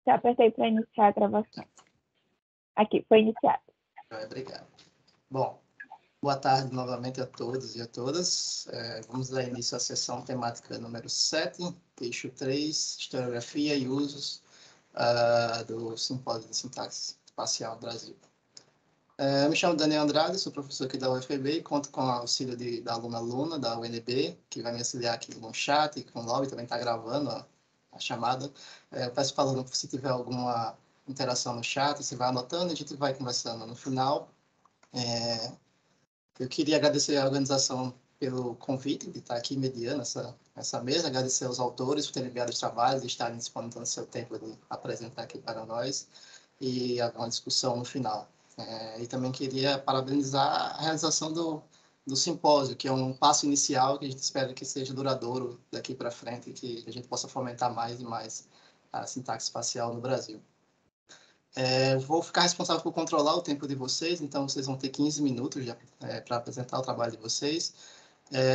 Já apertei para iniciar a gravação. Aqui, foi iniciado. Obrigado. Bom, boa tarde novamente a todos e a todas. Vamos dar início à sessão temática número 7, eixo 3, historiografia e usos do Simpósio de Sintaxe Espacial no Brasil. Eu me chamo Daniel Andrade, sou professor aqui da UFPB e conto com o auxílio da aluna Luna, da UNB, que vai me auxiliar aqui no chat, e com o Lobby também está gravando a chamada. Eu peço para a Luna, se tiver alguma interação no chat, você vai anotando e a gente vai conversando no final. Eu queria agradecer à organização pelo convite de estar aqui mediando essa mesa, agradecer aos autores por terem enviado os trabalhos e estarem disponibilizando seu tempo de apresentar aqui para nós e haver uma discussão no final. E também queria parabenizar a realização do simpósio, que é um passo inicial que a gente espera que seja duradouro daqui para frente e que a gente possa fomentar mais e mais a sintaxe espacial no Brasil. Vou ficar responsável por controlar o tempo de vocês, então vocês vão ter 15 minutos para apresentar o trabalho de vocês.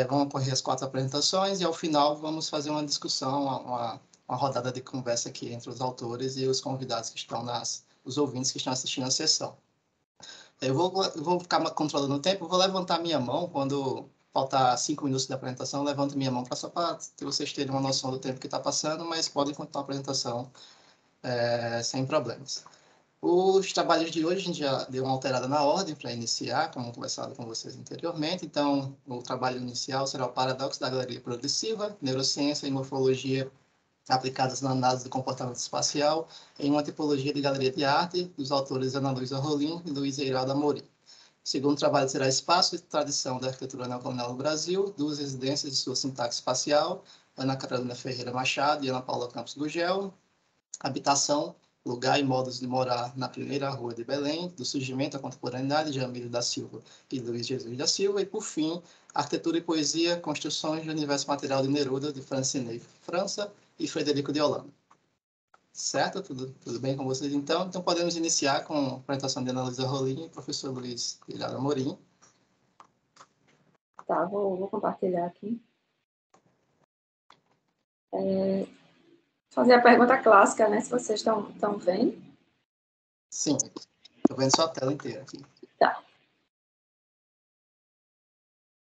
Vão ocorrer as 4 apresentações e, ao final, vamos fazer uma discussão, uma rodada de conversa aqui entre os autores e os convidados que estão os ouvintes que estão assistindo a sessão. Eu vou ficar controlando o tempo, vou levantar minha mão quando faltar 5 minutos da apresentação, eu levanto minha mão só para vocês terem uma noção do tempo que está passando, mas podem continuar a apresentação sem problemas. Os trabalhos de hoje, a gente já deu uma alterada na ordem para iniciar, como conversado com vocês anteriormente. Então, o trabalho inicial será o Paradoxo da Galeria Progressiva, Neurociência e Morfologia aplicadas na análise do comportamento espacial em uma tipologia de galeria de arte, dos autores Ana Luísa Rolim e Luiz Eiraldo Amorim. O segundo trabalho será Espaço e Tradição da Arquitetura Neocolonial no Brasil, 2 residências de sua sintaxe espacial, Ana Carolina Ferreira Machado e Ana Paula Campos Gugel. Habitação, lugar e modos de morar na primeira rua de Belém, do surgimento à contemporaneidade de Jamílio da Silva e Luiz Jesus da Silva, e, por fim, Arquitetura e Poesia, Construções do Universo Material de Neruda, de Francine França e Frederico de Holanda. Certo? Tudo bem com vocês, então? Então, podemos iniciar com a apresentação de Ana Luísa Rolim e professor Luiz Eiraldo Amorim. Tá, vou compartilhar aqui. Fazer a pergunta clássica, né? Se vocês estão vendo. Sim, estou vendo sua tela inteira aqui. Tá.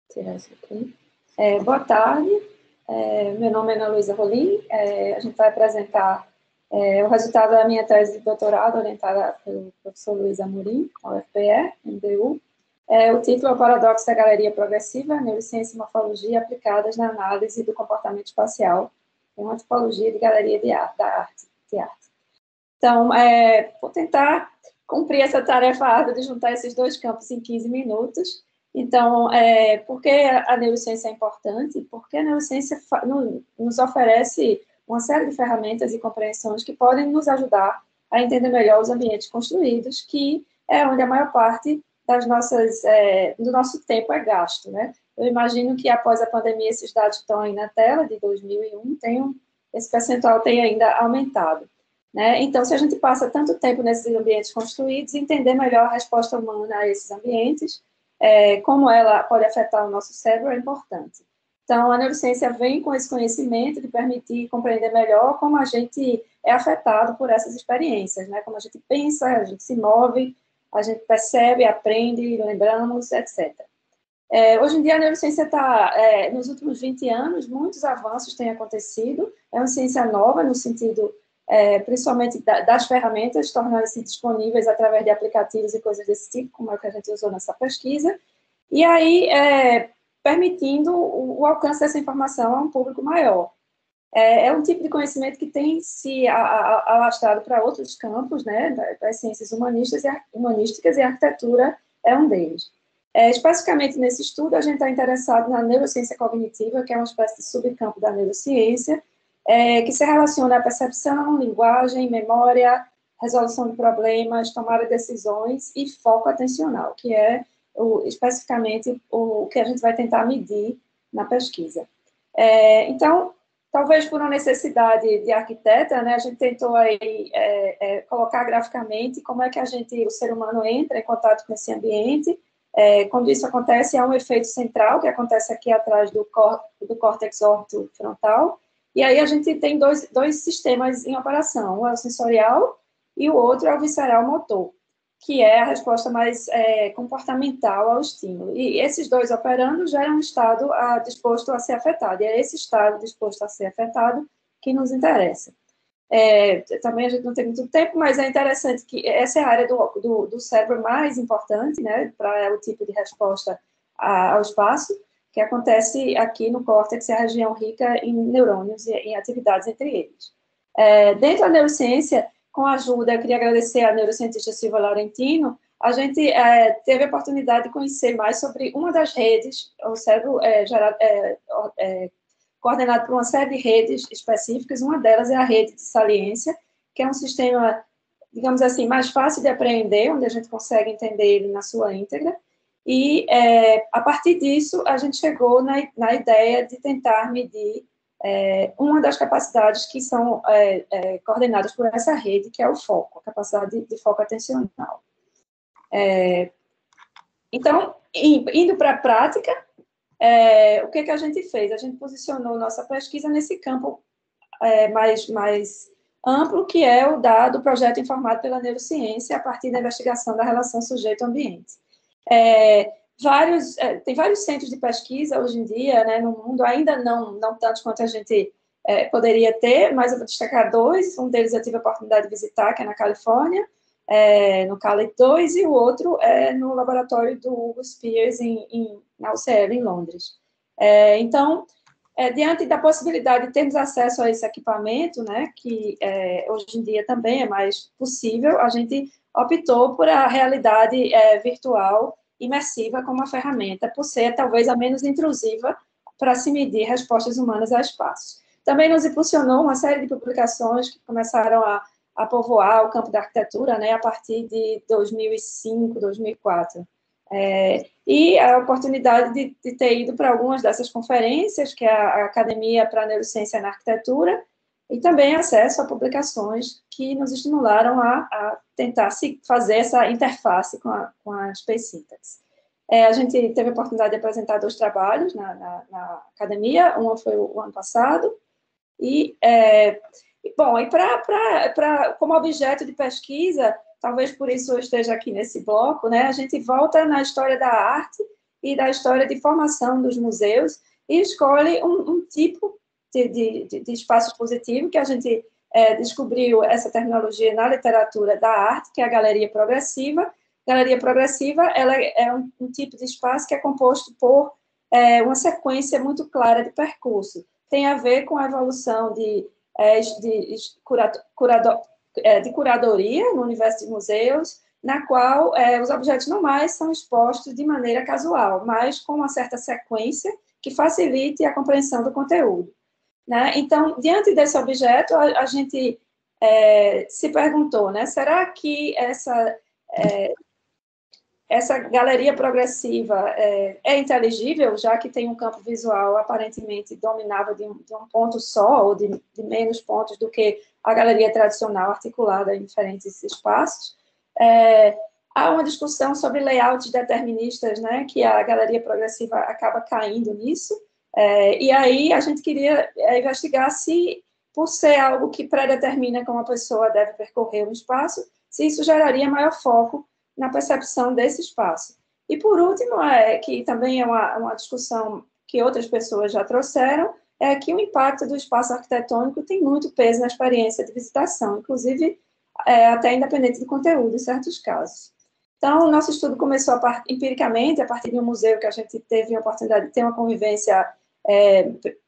Vou tirar isso aqui. Boa tarde, meu nome é Ana Luísa Rolim. A gente vai apresentar o resultado da minha tese de doutorado, orientada pelo professor Luiz Amorim, da UFPE, MDU. O título é o Paradoxo da Galeria Progressiva, Neurociência e Morfologia aplicadas na análise do comportamento espacial em uma tipologia de galeria de arte. Então, vou tentar cumprir essa tarefa árdua de juntar esses 2 campos em 15 minutos. Então, por que a neurociência é importante? Porque a neurociência nos oferece uma série de ferramentas e compreensões que podem nos ajudar a entender melhor os ambientes construídos, que é onde a maior parte do nosso tempo é gasto, né? Eu imagino que após a pandemia, esses dados estão aí na tela, de 2001, esse percentual tem ainda aumentado, né? Então, se a gente passa tanto tempo nesses ambientes construídos, entender melhor a resposta humana a esses ambientes, como ela pode afetar o nosso cérebro, é importante. Então, a neurociência vem com esse conhecimento de permitir compreender melhor como a gente é afetado por essas experiências, né? Como a gente pensa, a gente se move, a gente percebe, aprende, lembramos, etc. Hoje em dia, a neurociência está, nos últimos 20 anos, muitos avanços têm acontecido. É uma ciência nova, no sentido, principalmente, das ferramentas tornarem-se disponíveis através de aplicativos e coisas desse tipo, como é o que a gente usou nessa pesquisa. E aí, permitindo o alcance dessa informação a um público maior. É um tipo de conhecimento que tem se alastrado para outros campos, né, das ciências humanísticas, e a arquitetura é um deles. Especificamente nesse estudo, a gente está interessado na neurociência cognitiva, que é uma espécie de subcampo da neurociência, que se relaciona à percepção, linguagem, memória, resolução de problemas, tomada de decisões e foco atencional, que é especificamente o que a gente vai tentar medir na pesquisa. Então, talvez por uma necessidade de arquiteta, né, a gente tentou aí, colocar graficamente como é que o ser humano entra em contato com esse ambiente. Quando isso acontece, há um efeito central, que acontece aqui atrás do córtex órbito frontal, E aí a gente tem dois sistemas em operação, um é o sensorial e o outro é o visceral motor, que é a resposta mais comportamental ao estímulo. E esses dois operando geram um estado disposto a ser afetado, e é esse estado disposto a ser afetado que nos interessa. Também a gente não tem muito tempo, mas é interessante que essa é a área do cérebro mais importante, né, para o tipo de resposta ao espaço, que acontece aqui no córtex, é a região rica em neurônios e em atividades entre eles. Dentro da neurociência, com a ajuda, eu queria agradecer à neurocientista Silvia Laurentino, a gente teve a oportunidade de conhecer mais sobre uma das redes, o cérebro coordenado por uma série de redes específicas, uma delas é a rede de saliência, que é um sistema, digamos assim, mais fácil de apreender, onde a gente consegue entender ele na sua íntegra, e a partir disso a gente chegou na ideia de tentar medir uma das capacidades que são coordenadas por essa rede, que é o foco, a capacidade de foco atencional. Então, indo para a prática, o que a gente fez? A gente posicionou nossa pesquisa nesse campo mais amplo, que é o do projeto informado pela neurociência, a partir da investigação da relação sujeito-ambiente. Tem vários centros de pesquisa hoje em dia, né, no mundo, ainda não tantos quanto a gente poderia ter, mas eu vou destacar dois. Um deles eu tive a oportunidade de visitar, que é na Califórnia, no Cali 2, e o outro é no laboratório do Hugo Spears, na UCL, em Londres. Então, diante da possibilidade de termos acesso a esse equipamento, né, que hoje em dia também é mais possível, a gente optou por a realidade virtual imersiva como uma ferramenta, por ser talvez a menos intrusiva para se medir respostas humanas a espaços. Também nos impulsionou uma série de publicações que começaram a povoar o campo da arquitetura, né, a partir de 2005, 2004. E a oportunidade de ter ido para algumas dessas conferências, que é a Academia para a Neurociência na Arquitetura, e também acesso a publicações que nos estimularam a tentar fazer essa interface com a Space Syntax. A gente teve a oportunidade de apresentar 2 trabalhos na academia, um foi o ano passado, como objeto de pesquisa, talvez por isso eu esteja aqui nesse bloco, né, a gente volta na história da arte e da história de formação dos museus e escolhe um tipo de espaço expositivo que a gente descobriu essa terminologia na literatura da arte, que é a galeria progressiva. Galeria progressiva, ela é um tipo de espaço que é composto por uma sequência muito clara de percurso. Tem a ver com a evolução de curadoria no universo de museus, na qual os objetos não mais são expostos de maneira casual, mas com uma certa sequência que facilite a compreensão do conteúdo. Né? Então, diante desse objeto, a gente se perguntou, né, será que essa galeria progressiva é inteligível, já que tem um campo visual aparentemente dominável de um ponto só, ou de menos pontos do que a galeria tradicional articulada em diferentes espaços? Há uma discussão sobre layouts deterministas, né, que a galeria progressiva acaba caindo nisso, e aí a gente queria investigar se, por ser algo que predetermina como a pessoa deve percorrer um espaço, se isso geraria maior foco na percepção desse espaço. E, por último, que também é uma discussão que outras pessoas já trouxeram, é que o impacto do espaço arquitetônico tem muito peso na experiência de visitação, inclusive até independente do conteúdo, em certos casos. Então, o nosso estudo começou empiricamente, a partir de um museu que a gente teve a oportunidade de ter uma convivência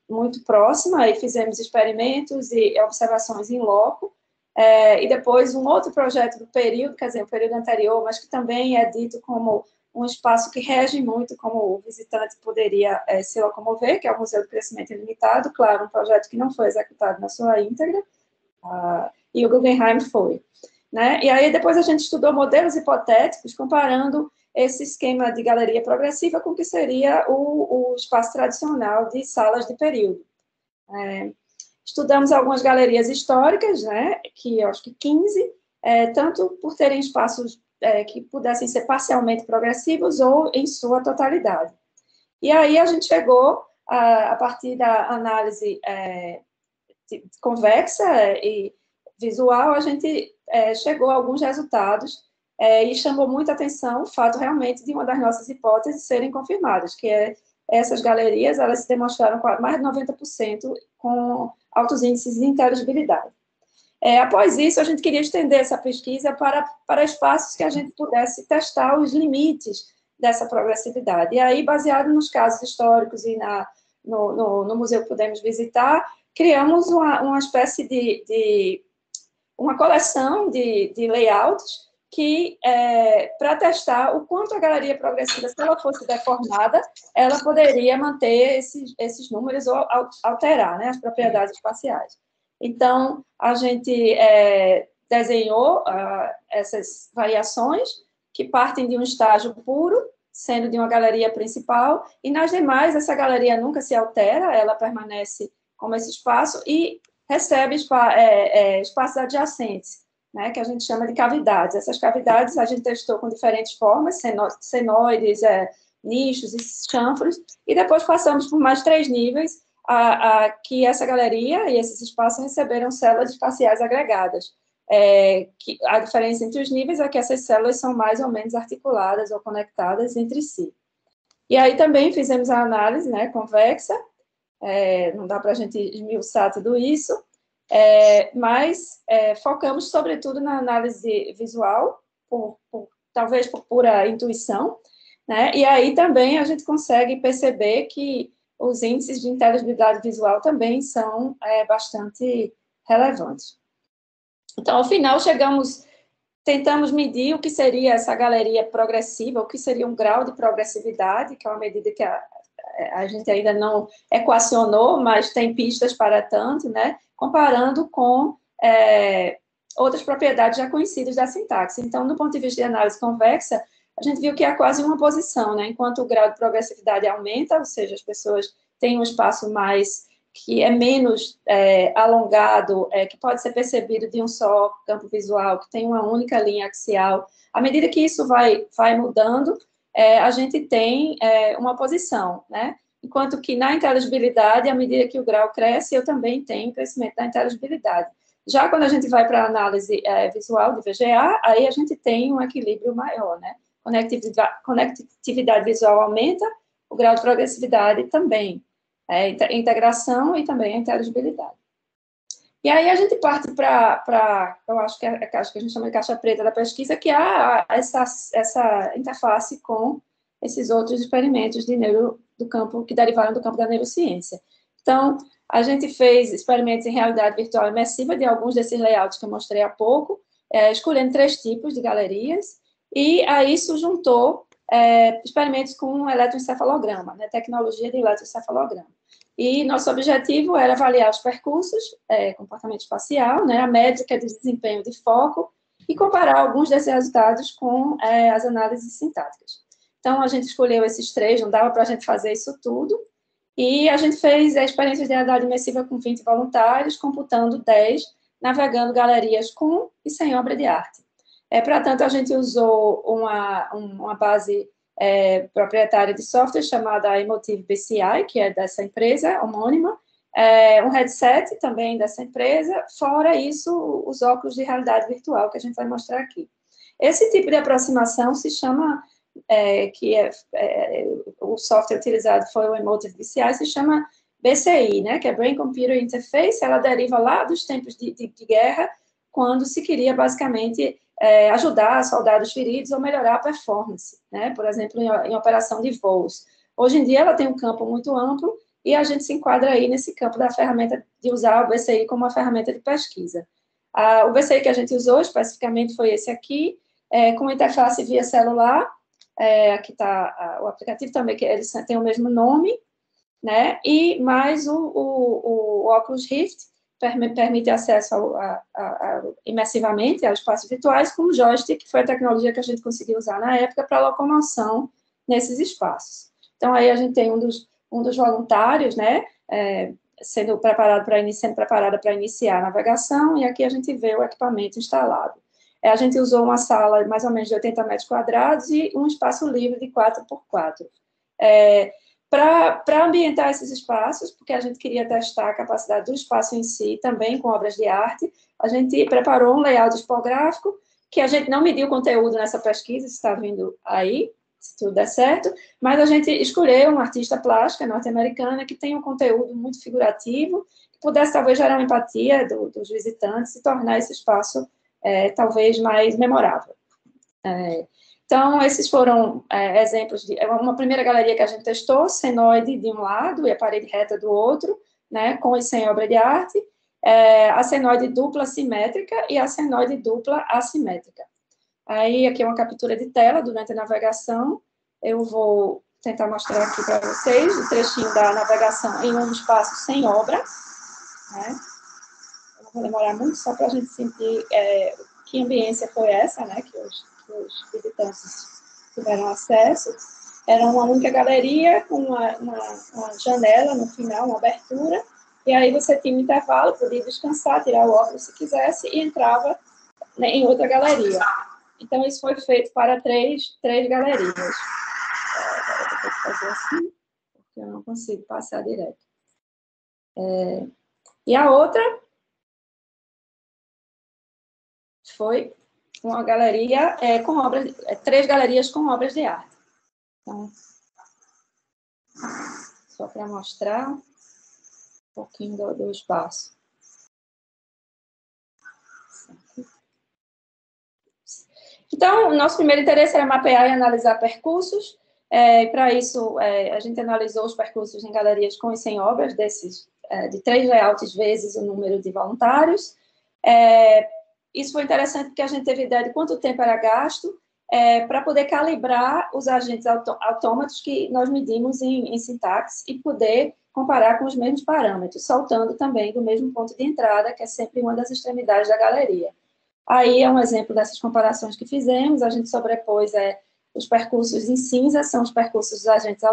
muito próxima, e fizemos experimentos e observações em loco, e depois um outro projeto do período, quer dizer, o período anterior, mas que também é dito como um espaço que rege muito como o visitante poderia se locomover, que é o Museu do Crescimento Ilimitado, claro, um projeto que não foi executado na sua íntegra, e o Guggenheim foi. Né? E aí depois a gente estudou modelos hipotéticos, comparando esse esquema de galeria progressiva com o que seria o espaço tradicional de salas de período. Estudamos algumas galerias históricas, né, que eu acho que 15, tanto por terem espaços que pudessem ser parcialmente progressivos ou em sua totalidade. E aí a gente chegou, a partir da análise convexa e visual, a gente chegou a alguns resultados e chamou muita atenção o fato realmente de uma das nossas hipóteses serem confirmadas, que é essas galerias, elas se demonstraram com mais de 90% com altos índices de inteligibilidade. Após isso, a gente queria estender essa pesquisa para espaços que a gente pudesse testar os limites dessa progressividade. E aí, baseado nos casos históricos e no museu que pudemos visitar, criamos uma espécie de uma coleção de layouts que, para testar o quanto a galeria progressiva, se ela fosse deformada, ela poderia manter esses números ou alterar, né, as propriedades espaciais. Então, a gente desenhou essas variações que partem de um estágio puro, sendo de uma galeria principal, e nas demais, essa galeria nunca se altera, ela permanece como esse espaço e recebe espaços adjacentes, né, que a gente chama de cavidades. Essas cavidades a gente testou com diferentes formas, senoides, nichos e chanfros, e depois passamos por mais 3 níveis, que essa galeria e esses espaços receberam células espaciais agregadas. Que a diferença entre os níveis é que essas células são mais ou menos articuladas ou conectadas entre si. E aí também fizemos a análise, né, convexa, não dá para a gente esmiuçar tudo isso, mas focamos sobretudo na análise visual, talvez por pura intuição, né, e aí também a gente consegue perceber que os índices de inteligibilidade visual também são bastante relevantes. Então, ao final, tentamos medir o que seria essa galeria progressiva, o que seria um grau de progressividade, que é uma medida que a gente ainda não equacionou, mas tem pistas para tanto, né? Comparando com outras propriedades já conhecidas da sintaxe. Então, do ponto de vista de análise convexa, a gente viu que há quase uma posição, né? Enquanto o grau de progressividade aumenta, ou seja, as pessoas têm um espaço que é menos alongado, que pode ser percebido de um só campo visual, que tem uma única linha axial. À medida que isso vai mudando, a gente tem uma posição, né? Enquanto que na inteligibilidade, à medida que o grau cresce, eu também tenho crescimento da inteligibilidade. Já quando a gente vai para a análise visual de VGA, aí a gente tem um equilíbrio maior, né? Conectividade visual aumenta, o grau de progressividade também. Integração e também a inteligibilidade. E aí a gente parte para eu acho que é a caixa que a gente chama de caixa preta da pesquisa, que há essa interface com esses outros experimentos do campo, que derivaram do campo da neurociência. Então, a gente fez experimentos em realidade virtual imersiva de alguns desses layouts que eu mostrei há pouco, escolhendo 3 tipos de galerias, e a isso juntou experimentos com eletroencefalograma, né, tecnologia de eletroencefalograma. E nosso objetivo era avaliar os percursos, comportamento espacial, né, a métrica de desempenho de foco, e comparar alguns desses resultados com as análises sintáticas. Então, a gente escolheu esses 3, não dava para a gente fazer isso tudo, e a gente fez experiências de realidade imersiva com 20 voluntários, computando 10, navegando galerias com e sem obra de arte. Para tanto, a gente usou uma base proprietária de software chamada Emotive BCI, que é dessa empresa homônima, um headset também dessa empresa, fora isso, os óculos de realidade virtual que a gente vai mostrar aqui. Esse tipo de aproximação se chama, o software utilizado foi o Emotive BCI, se chama BCI, né, que é Brain Computer Interface. Ela deriva lá dos tempos de guerra, quando se queria, basicamente, ajudar soldados feridos ou melhorar a performance, né? Por exemplo, em operação de voos. Hoje em dia, ela tem um campo muito amplo e a gente se enquadra aí nesse campo da ferramenta, de usar o BCI como uma ferramenta de pesquisa. O BCI que a gente usou, especificamente, foi esse aqui, com interface via celular. Aqui está o aplicativo também, que ele tem o mesmo nome, né? E mais o Oculus Rift, permite acesso imersivamente aos espaços virtuais, com o joystick, que foi a tecnologia que a gente conseguiu usar na época para locomoção nesses espaços. Então, aí a gente tem um dos voluntários, né, sendo preparada para iniciar a navegação, e aqui a gente vê o equipamento instalado. A gente usou uma sala mais ou menos de 80 metros quadrados e um espaço livre de 4x4. Para ambientar esses espaços, porque a gente queria testar a capacidade do espaço em si, também com obras de arte, a gente preparou um layout tipográfico, que a gente não mediu o conteúdo nessa pesquisa, se está vindo aí, se tudo der certo, mas a gente escolheu uma artista plástica norte-americana que tem um conteúdo muito figurativo, que pudesse talvez gerar uma empatia dos visitantes e tornar esse espaço talvez mais memorável. Então, esses foram exemplos de uma primeira galeria que a gente testou, senoide de um lado e a parede reta do outro, né, com e sem obra de arte, a senoide dupla simétrica e a senoide dupla assimétrica. Aí, aqui é uma captura de tela durante a navegação, eu vou tentar mostrar aqui para vocês o trechinho da navegação em um espaço sem obra, né? Eu não vou demorar muito, só para a gente sentir que ambiência foi essa, né, que os visitantes tiveram acesso. Era uma única galeria com uma janela no final, uma abertura, e aí você tinha um intervalo, podia descansar, tirar o óculos se quisesse, e entrava, né, em outra galeria. Então, isso foi feito para três galerias. Agora eu vou ter que fazer assim, porque eu não consigo passar direto. E a outra foi uma galeria com obras, 3 galerias com obras de arte. Então, só para mostrar um pouquinho do espaço. Então, o nosso primeiro interesse era mapear e analisar percursos. Para isso, a gente analisou os percursos em galerias com e sem obras, de 3 layouts vezes o número de voluntários. Isso foi interessante porque a gente teve ideia de quanto tempo era gasto para poder calibrar os agentes autômatos que nós medimos em sintaxe e poder comparar com os mesmos parâmetros, soltando também do mesmo ponto de entrada, que é sempre uma das extremidades da galeria. Aí é um exemplo dessas comparações que fizemos, a gente sobrepôs os percursos em cinza, são os percursos dos agentes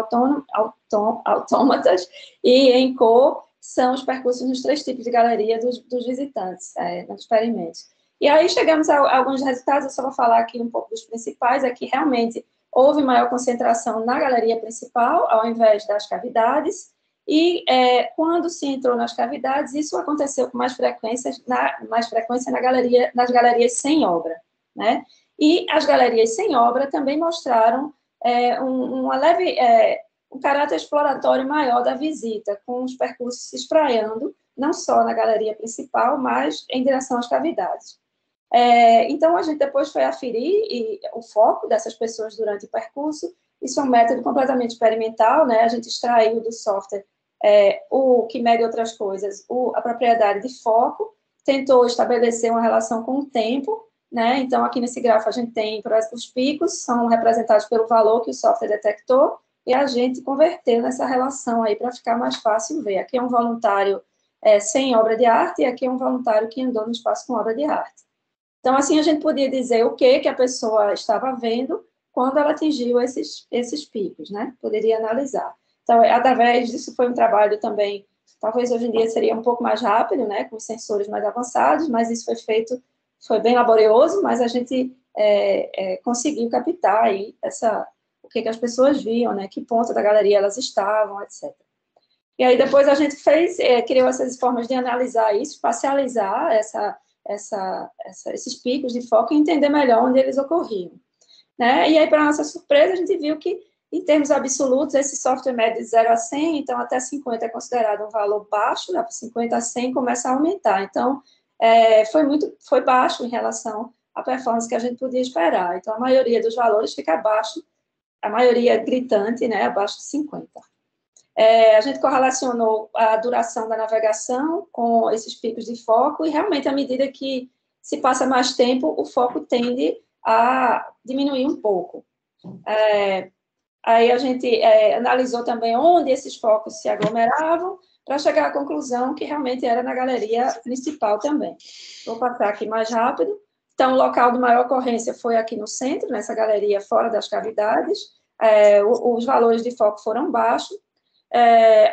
autômatas, e em cor são os percursos nos 3 tipos de galeria dos visitantes, nos experimentos. E aí chegamos a alguns resultados, eu só vou falar aqui um pouco dos principais, é que realmente houve maior concentração na galeria principal, ao invés das cavidades, e quando se entrou nas cavidades, isso aconteceu com mais frequência nas galerias sem obra, né? E as galerias sem obra também mostraram um caráter exploratório maior da visita, com os percursos se espraiando, não só na galeria principal, mas em direção às cavidades. Então, a gente depois foi aferir o foco dessas pessoas durante o percurso. Isso é um método completamente experimental, né? A gente extraiu do software o que mede outras coisas, a propriedade de foco, tentou estabelecer uma relação com o tempo, né? Então, aqui nesse gráfico a gente tem, por exemplo, os picos, são representados pelo valor que o software detectou, e a gente converteu nessa relação aí para ficar mais fácil ver. Aqui é um voluntário sem obra de arte, e aqui é um voluntário que andou no espaço com obra de arte. Então, assim, a gente podia dizer o que a pessoa estava vendo quando ela atingiu esses picos, né? Poderia analisar. Então, através disso foi um trabalho também, talvez hoje em dia seria um pouco mais rápido, né, com sensores mais avançados, mas isso foi bem laborioso, mas a gente conseguiu captar aí o que as pessoas viam, né, que ponto da galeria elas estavam, etc. E aí depois a gente criou essas formas de analisar isso, parcializar esses picos de foco e entender melhor onde eles ocorriam, né? E aí, para nossa surpresa, a gente viu que, em termos absolutos, esse software mede de 0 a 100, então até 50 é considerado um valor baixo, né? 50 a 100 começa a aumentar. Então, foi baixo em relação à performance que a gente podia esperar. Então, a maioria dos valores fica abaixo, a maioria gritante, né? Abaixo de 50. A gente correlacionou a duração da navegação com esses picos de foco e, realmente, à medida que se passa mais tempo, o foco tende a diminuir um pouco. Aí a gente analisou também onde esses focos se aglomeravam para chegar à conclusão que realmente era na galeria principal também. Vou passar aqui mais rápido. Então, o local de maior ocorrência foi aqui no centro, nessa galeria fora das cavidades. Os valores de foco foram baixos.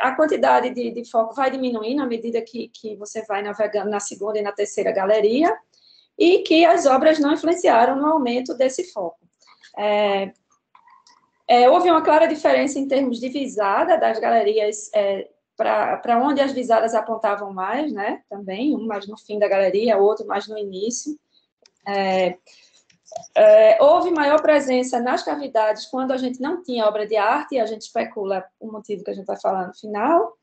A quantidade de foco vai diminuindo à medida que você vai navegando na segunda e na terceira galeria, e que as obras não influenciaram no aumento desse foco. Houve uma clara diferença em termos de visada das galerias para onde as visadas apontavam mais, né? Também, um mais no fim da galeria, outro mais no início. Houve maior presença nas cavidades quando a gente não tinha obra de arte, e a gente especula o motivo que a gente vai falar no final.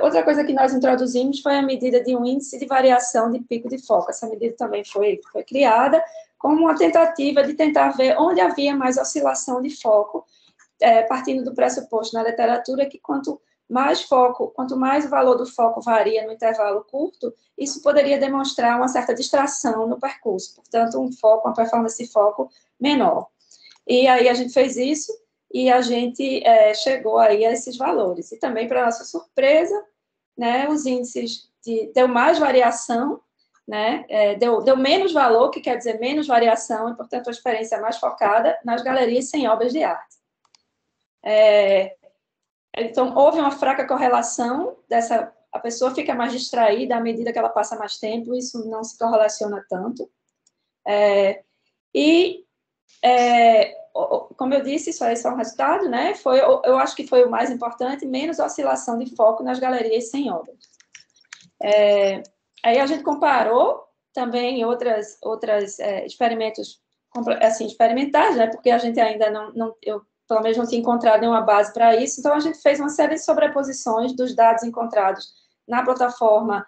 Outra coisa que nós introduzimos foi a medida de um índice de variação de pico de foco. Essa medida também foi criada como uma tentativa de tentar ver onde havia mais oscilação de foco, partindo do pressuposto na literatura que quanto mais o valor do foco varia no intervalo curto, isso poderia demonstrar uma certa distração no percurso, portanto, uma performance de foco menor. E aí a gente fez isso e a gente chegou aí a esses valores. E também, para nossa surpresa, né, os índices deu mais variação, né, deu menos valor, que quer dizer menos variação, e, portanto, a experiência mais focada nas galerias sem obras de arte. Então, houve uma fraca correlação a pessoa fica mais distraída à medida que ela passa mais tempo, isso não se correlaciona tanto. Como eu disse, isso aí é só um resultado, né? Eu acho que foi o mais importante, menos oscilação de foco nas galerias sem obras. Aí a gente comparou também outras experimentos, assim, experimentais, né? Porque a gente ainda eu pelo menos não tinha encontrado nenhuma base para isso, então a gente fez uma série de sobreposições dos dados encontrados na plataforma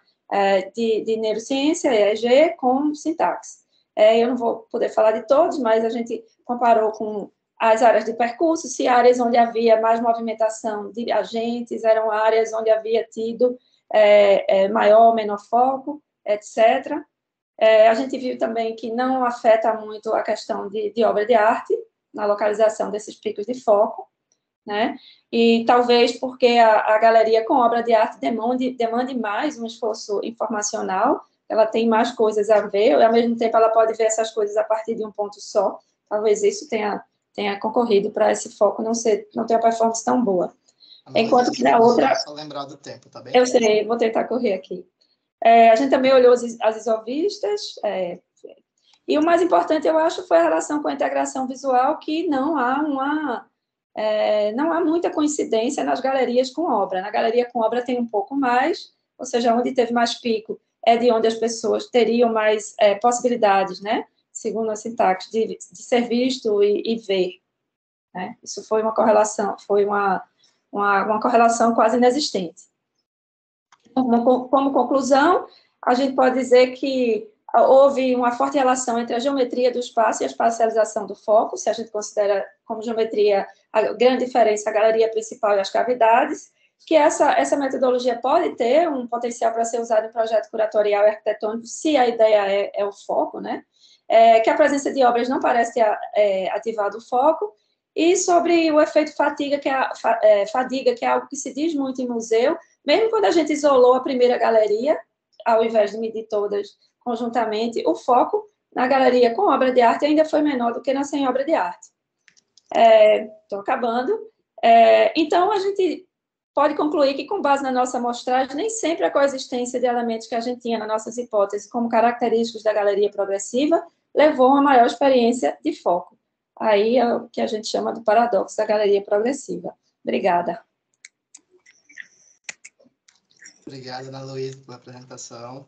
de neurociência, EEG, com sintaxe. Eu não vou poder falar de todos, mas a gente comparou com as áreas de percurso, se áreas onde havia mais movimentação de agentes, eram áreas onde havia tido maior ou menor foco, etc. A gente viu também que não afeta muito a questão de obra de arte, na localização desses picos de foco, né? E talvez porque a galeria com obra de arte demande mais um esforço informacional, ela tem mais coisas a ver, e ao mesmo tempo ela pode ver essas coisas a partir de um ponto só, talvez isso tenha concorrido para esse foco não ter uma performance tão boa. Enquanto que na outra... Só lembrar do tempo, tá bem? Eu sei, vou tentar correr aqui. A gente também olhou as isovistas, e o mais importante, eu acho, foi a relação com a integração visual, que não há muita coincidência nas galerias com obra. Na galeria com obra tem um pouco mais, ou seja, onde teve mais pico é de onde as pessoas teriam mais possibilidades, né? Segundo a sintaxe, de ser visto e ver. Né? Isso foi uma correlação, uma correlação quase inexistente. Como conclusão, a gente pode dizer que houve uma forte relação entre a geometria do espaço e a espacialização do foco, se a gente considera como geometria a grande diferença a galeria principal e as cavidades, que essa metodologia pode ter um potencial para ser usada em projeto curatorial e arquitetônico, se a ideia é o foco, né? Que a presença de obras não parece ter ativado o foco, e sobre o efeito fadiga, que é algo que se diz muito em museu, mesmo quando a gente isolou a primeira galeria, ao invés de medir todas conjuntamente, o foco na galeria com obra de arte ainda foi menor do que na sem obra de arte. Estou acabando. Então, a gente pode concluir que, com base na nossa amostragem, nem sempre a coexistência de elementos que a gente tinha nas nossas hipóteses como característicos da galeria progressiva levou a uma maior experiência de foco. Aí é o que a gente chama do paradoxo da galeria progressiva. Obrigada. Obrigado, Ana Luísa, pela apresentação.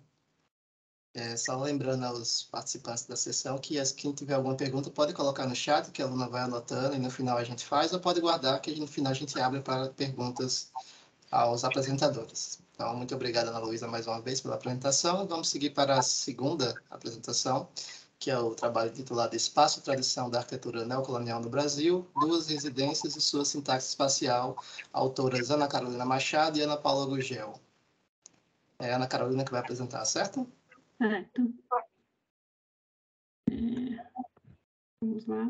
Só lembrando aos participantes da sessão que quem tiver alguma pergunta pode colocar no chat, que a aluna vai anotando e no final a gente faz, ou pode guardar, que no final a gente abre para perguntas aos apresentadores. Então, muito obrigado, Ana Luísa, mais uma vez pela apresentação. Vamos seguir para a segunda apresentação, que é o trabalho titulado Espaço e Tradição da Arquitetura Neocolonial no Brasil, Duas Residências e Sua Sintaxe Espacial, autoras Ana Carolina Machado e Ana Paula Gugel. É a Ana Carolina que vai apresentar, certo? Certo. Vamos lá.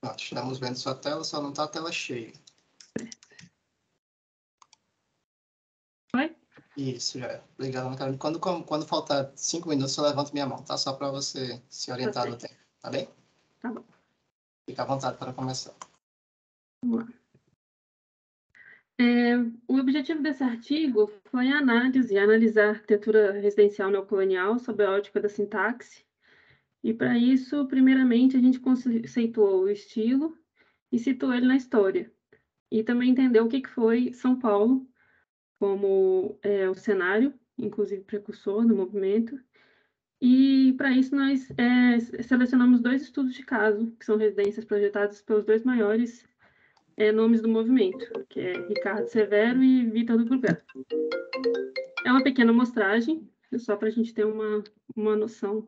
Pronto, estamos vendo sua tela, só não está a tela cheia. Oi? Isso, já é. Obrigado, Ana Carolina. Quando faltar 5 minutos, eu levanto minha mão, tá? Só para você se orientar no tempo, tá bem? Tá bom. Fica à vontade para começar. Vamos lá. O objetivo desse artigo foi a análise, analisar a arquitetura residencial neocolonial sob a ótica da sintaxe. E, para isso, primeiramente, a gente conceituou o estilo e citou ele na história. E também entendeu o que foi São Paulo como o cenário, inclusive precursor do movimento. E, para isso, nós selecionamos 2 estudos de caso, que são residências projetadas pelos 2 maiores nomes do movimento, que é Ricardo Severo e Vitor do Bruguera. É uma pequena amostragem, só para a gente ter uma noção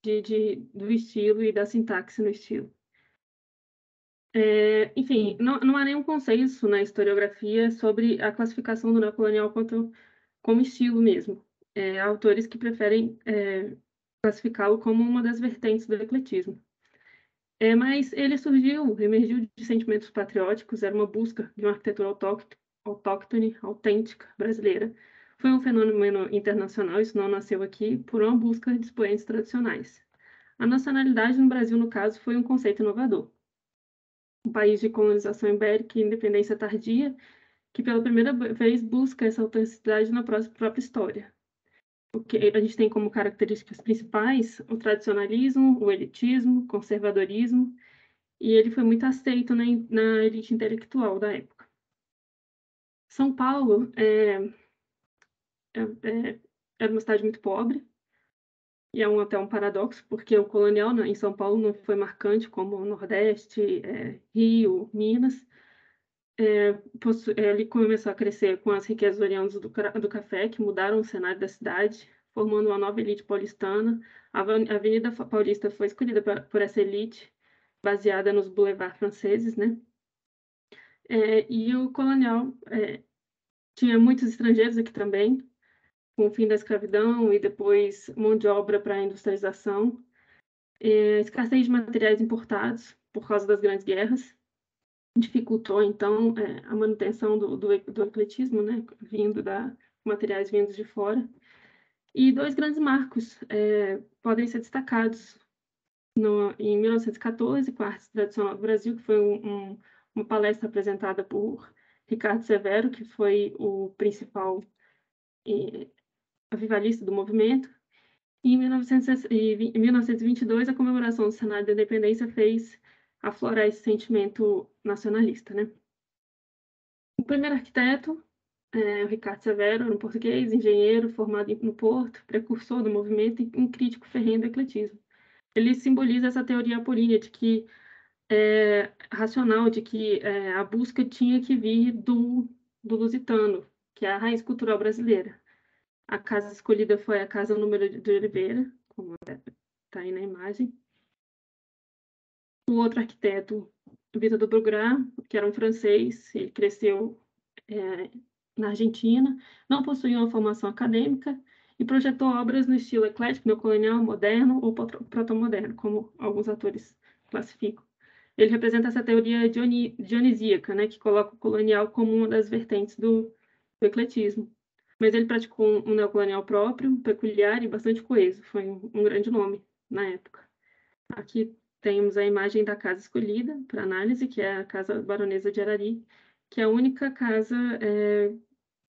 do estilo e da sintaxe no estilo. Enfim, não há nenhum consenso na historiografia sobre a classificação do neocolonial como estilo mesmo. Há autores que preferem classificá-lo como uma das vertentes do ecletismo. Mas ele emergiu de sentimentos patrióticos, era uma busca de uma arquitetura autóctone, autêntica, brasileira. Foi um fenômeno internacional, isso não nasceu aqui, por uma busca de expoentes tradicionais. A nacionalidade no Brasil, no caso, foi um conceito inovador. Um país de colonização ibérica e independência tardia, que pela primeira vez busca essa autenticidade na própria história. O que a gente tem como características principais o tradicionalismo, o elitismo, o conservadorismo, e ele foi muito aceito na elite intelectual da época. São Paulo era uma cidade muito pobre, e até um paradoxo, porque o colonial em São Paulo não foi marcante como o Nordeste, Rio, Minas. Ele começou a crescer com as riquezas oriundas do café, que mudaram o cenário da cidade, formando uma nova elite paulistana. A Avenida Paulista foi escolhida por essa elite, baseada nos boulevards franceses, né? E o colonial tinha muitos estrangeiros aqui também, com o fim da escravidão e depois mão de obra para a industrialização. Escassez de materiais importados por causa das grandes guerras dificultou, então, a manutenção do ecletismo, né, materiais vindos de fora. E 2 grandes marcos podem ser destacados. Em 1914, com a Arte Tradicional do Brasil, que foi uma palestra apresentada por Ricardo Severo, que foi o principal avivalista do movimento. E em 1922, a comemoração do Cenário da Independência fez aflorar esse sentimento nacionalista, né? O primeiro arquiteto o Ricardo Severo, um português, engenheiro, formado no Porto, precursor do movimento e um crítico ferrenho do ecletismo. Ele simboliza essa teoria apolínea racional de que a busca tinha que vir do lusitano, que é a raiz cultural brasileira. A casa escolhida foi a Casa Número de Oliveira, como está aí na imagem. O outro arquiteto, Vitor do Bruguera, que era um francês, ele cresceu na Argentina, não possuía uma formação acadêmica e projetou obras no estilo eclético, neocolonial, moderno ou protomoderno, como alguns autores classificam. Ele representa essa teoria dionisíaca, né, que coloca o colonial como uma das vertentes do ecletismo. Mas ele praticou um neocolonial próprio, peculiar e bastante coeso. Foi um grande nome na época. Aqui temos a imagem da casa escolhida para análise, que é a Casa Baronesa de Arari, que é a única casa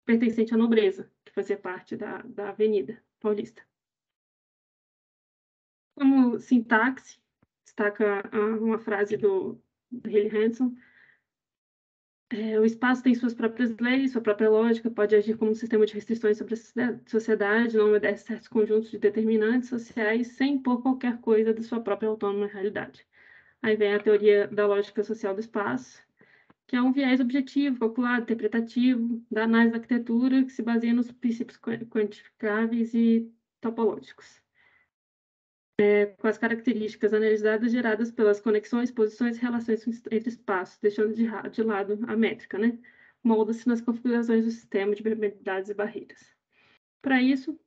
pertencente à nobreza, que fazia parte da Avenida Paulista. Como sintaxe, destaca uma frase do Haley Hanson: o espaço tem suas próprias leis, sua própria lógica, pode agir como um sistema de restrições sobre a sociedade, não obedece a certos conjuntos de determinantes sociais, sem impor qualquer coisa de sua própria autônoma realidade. Aí vem a teoria da lógica social do espaço, que é um viés objetivo, calculado, interpretativo, da análise da arquitetura, que se baseia nos princípios quantificáveis e topológicos, com as características analisadas geradas pelas conexões, posições e relações entre espaços, deixando de lado a métrica, né? Molda-se nas configurações do sistema de permeabilidades e barreiras. Para isso,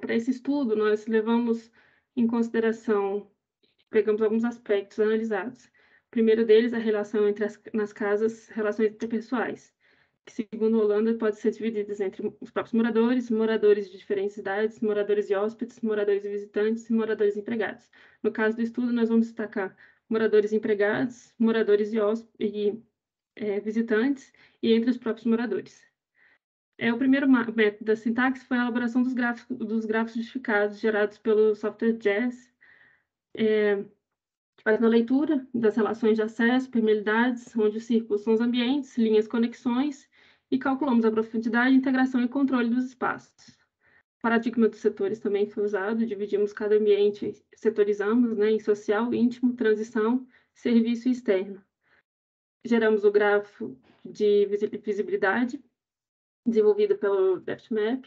para esse estudo, nós levamos em consideração, pegamos alguns aspectos analisados. O primeiro deles é a relação nas casas, relações interpessoais, que, segundo Holanda, pode ser divididas entre os próprios moradores de diferentes idades, moradores e hóspedes, moradores e visitantes e moradores empregados. No caso do estudo, nós vamos destacar moradores empregados, moradores e visitantes e entre os próprios moradores. O primeiro método da sintaxe foi a elaboração dos grafos justificados gerados pelo software JASS, que faz uma leitura das relações de acesso, permeabilidades, onde os círculos são os ambientes, linhas, conexões, e calculamos a profundidade, integração e controle dos espaços. O paradigma dos setores também foi usado, dividimos cada ambiente, setorizamos, né, em social, íntimo, transição, serviço e externo. Geramos o grafo de visibilidade, desenvolvido pelo DepthMap,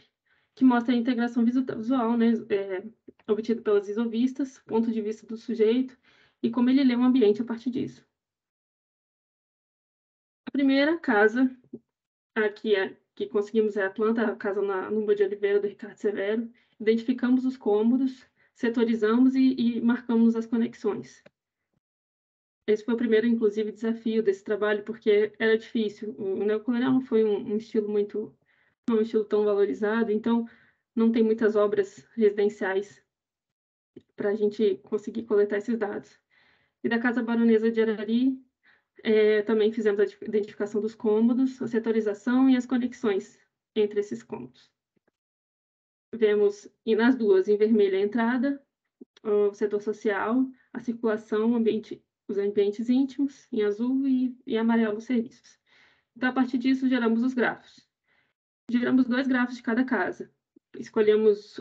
que mostra a integração visual, né, obtida pelas isovistas, ponto de vista do sujeito, e como ele lê o ambiente a partir disso. A primeira casa, que conseguimos a planta, a casa na Numba de Oliveira, do Ricardo Severo. Identificamos os cômodos, setorizamos e marcamos as conexões. Esse foi o primeiro, inclusive, desafio desse trabalho, porque era difícil. O neocolonial não foi um estilo não um estilo tão valorizado, então não tem muitas obras residenciais para a gente conseguir coletar esses dados. E da Casa Baronesa de Arari, também fizemos a identificação dos cômodos, a setorização e as conexões entre esses cômodos. Vemos, e nas duas, em vermelho a entrada, o setor social, a circulação, os ambientes íntimos, em azul, e amarelo os serviços. Então, a partir disso, geramos os grafos. Geramos 2 grafos de cada casa. Escolhemos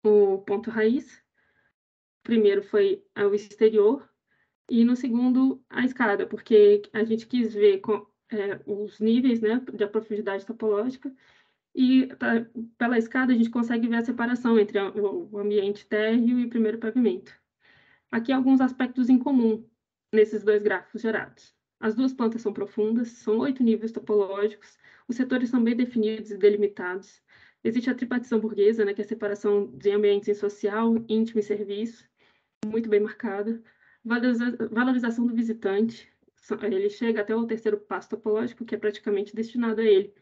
o ponto raiz. O primeiro foi o exterior, e no segundo, a escada, porque a gente quis ver os níveis, né, de profundidade topológica, e pela escada a gente consegue ver a separação entre o ambiente térreo e o primeiro pavimento. Aqui alguns aspectos em comum nesses 2 gráficos gerados. As 2 plantas são profundas, são 8 níveis topológicos, os setores são bem definidos e delimitados. Existe a tripartição burguesa, né, que é a separação de ambientes em social, íntimo e serviço, muito bem marcada. Valorização do visitante, ele chega até o 3º passo topológico, que é praticamente destinado a ele.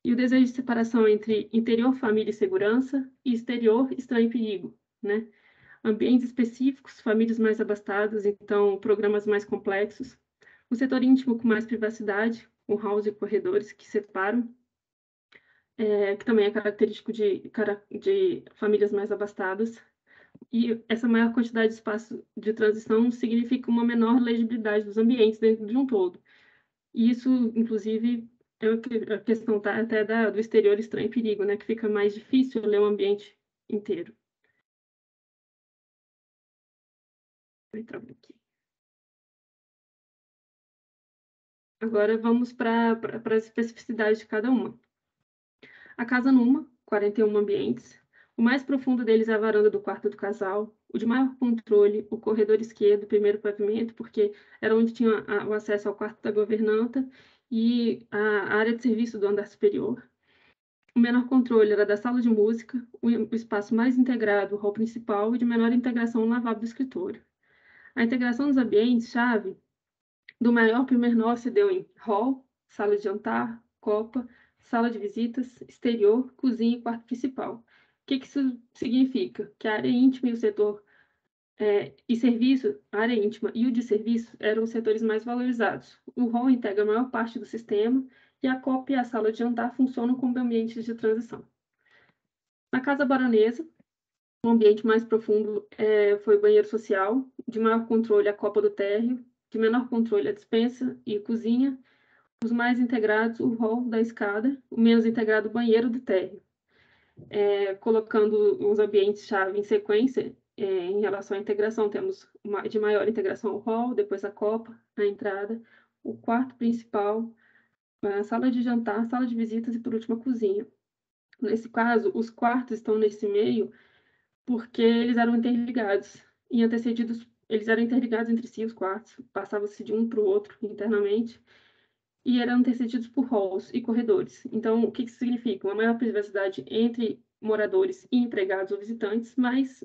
E o desejo de separação entre interior, família e segurança, e exterior, estranho e perigo, né? Ambientes específicos, famílias mais abastadas, então programas mais complexos. O setor íntimo com mais privacidade, com halls e corredores que separam, que também é característico de famílias mais abastadas. E essa maior quantidade de espaço de transição significa uma menor legibilidade dos ambientes dentro de um todo. E isso, inclusive, a questão até do exterior estranho e perigo, né? Que fica mais difícil ler o ambiente inteiro. Vou entrar aqui. Agora vamos para as especificidades de cada uma. A casa Numa, 41 ambientes. O mais profundo deles é a varanda do quarto do casal. O de maior controle, o corredor esquerdo, o primeiro pavimento, porque era onde tinha o acesso ao quarto da governanta, e a área de serviço do andar superior. O menor controle era da sala de música, o espaço mais integrado, o hall principal, e de menor integração, o lavabo do escritório. A integração dos ambientes-chave do maior para o menor se deu em hall, sala de jantar, copa, sala de visitas, exterior, cozinha e quarto principal. O que isso significa? Que a área íntima e o setor e serviço, a área íntima e o de serviço eram os setores mais valorizados. O hall integra a maior parte do sistema e a copa e a sala de jantar funcionam como ambientes de transição. Na Casa Baronesa, o ambiente mais profundo foi o banheiro social, de maior controle a copa do térreo, de menor controle a despensa e cozinha, os mais integrados o hall da escada, o menos integrado o banheiro do térreo. Colocando os ambientes-chave em sequência, em relação à integração, temos de maior integração o hall, depois a copa, a entrada, o quarto principal, a sala de jantar, a sala de visitas e, por último, a cozinha. Nesse caso, os quartos estão nesse meio porque eles eram interligados. E antecedidos, eles eram interligados entre si, os quartos, passava-se de um para o outro internamente, e eram antecedidos por halls e corredores. Então, o que isso significa? Uma maior privacidade entre moradores e empregados ou visitantes, mas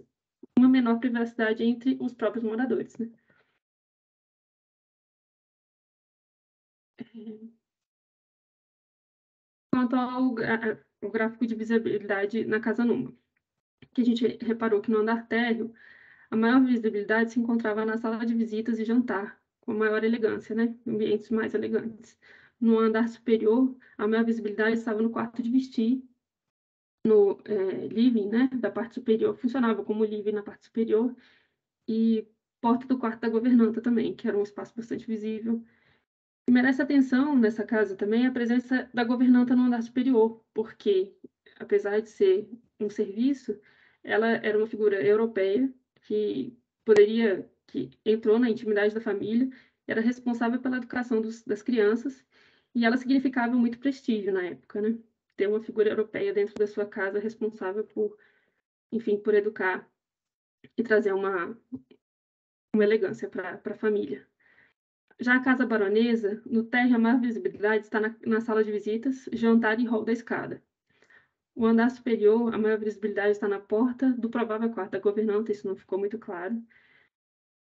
uma menor privacidade entre os próprios moradores, né? Quanto ao gráfico de visibilidade na Casa Numa, que a gente reparou que no andar térreo, a maior visibilidade se encontrava na sala de visitas e jantar, com maior elegância, né? Ambientes mais elegantes. No andar superior, a maior visibilidade estava no quarto de vestir, no living, né? Da parte superior, funcionava como living na parte superior, e porta do quarto da governanta também, que era um espaço bastante visível. E merece atenção nessa casa também a presença da governanta no andar superior, porque, apesar de ser um serviço, ela era uma figura europeia que entrou na intimidade da família, era responsável pela educação das crianças, e ela significava muito prestígio na época, né? Ter uma figura europeia dentro da sua casa responsável por, enfim, por educar e trazer uma elegância para a família. Já a casa baronesa, no térreo, a maior visibilidade está na sala de visitas, jantar e hall da escada. O andar superior, a maior visibilidade está na porta do provável quarto da governanta, isso não ficou muito claro,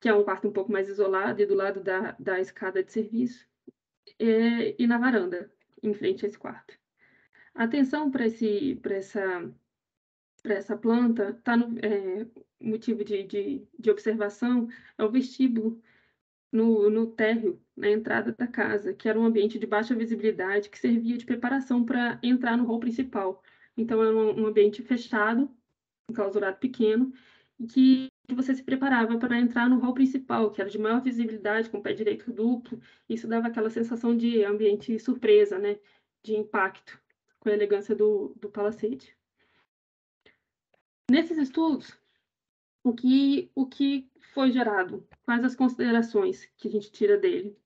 que é um quarto um pouco mais isolado e do lado da escada de serviço, e na varanda, em frente a esse quarto. A atenção para essa planta, tá no motivo de observação, é o vestíbulo no térreo, na entrada da casa, que era um ambiente de baixa visibilidade que servia de preparação para entrar no hall principal. Então, era um ambiente fechado, enclausurado pequeno, e que você se preparava para entrar no hall principal, que era de maior visibilidade, com pé direito duplo. Isso dava aquela sensação de ambiente surpresa, né? De impacto, com a elegância do palacete. Nesses estudos, o que foi gerado? Quais as considerações que a gente tira dele?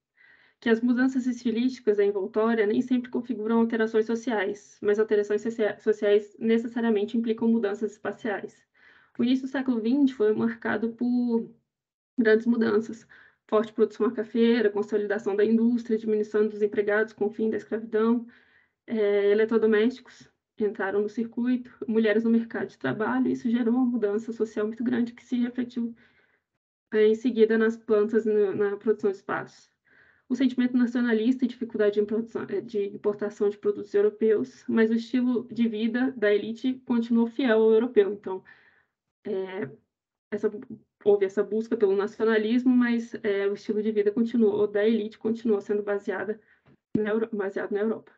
Que as mudanças estilísticas da envoltória nem sempre configuram alterações sociais, mas alterações sociais necessariamente implicam mudanças espaciais. O início do século XX foi marcado por grandes mudanças: forte produção cafeira, consolidação da indústria, diminuição dos empregados com o fim da escravidão, eletrodomésticos entraram no circuito, mulheres no mercado de trabalho. Isso gerou uma mudança social muito grande que se refletiu em seguida nas plantas, na produção de espaços. O sentimento nacionalista e dificuldade de importação de produtos europeus, mas o estilo de vida da elite continuou fiel ao europeu. Então, houve essa busca pelo nacionalismo, mas o estilo de vida da elite continuou sendo baseado na Europa.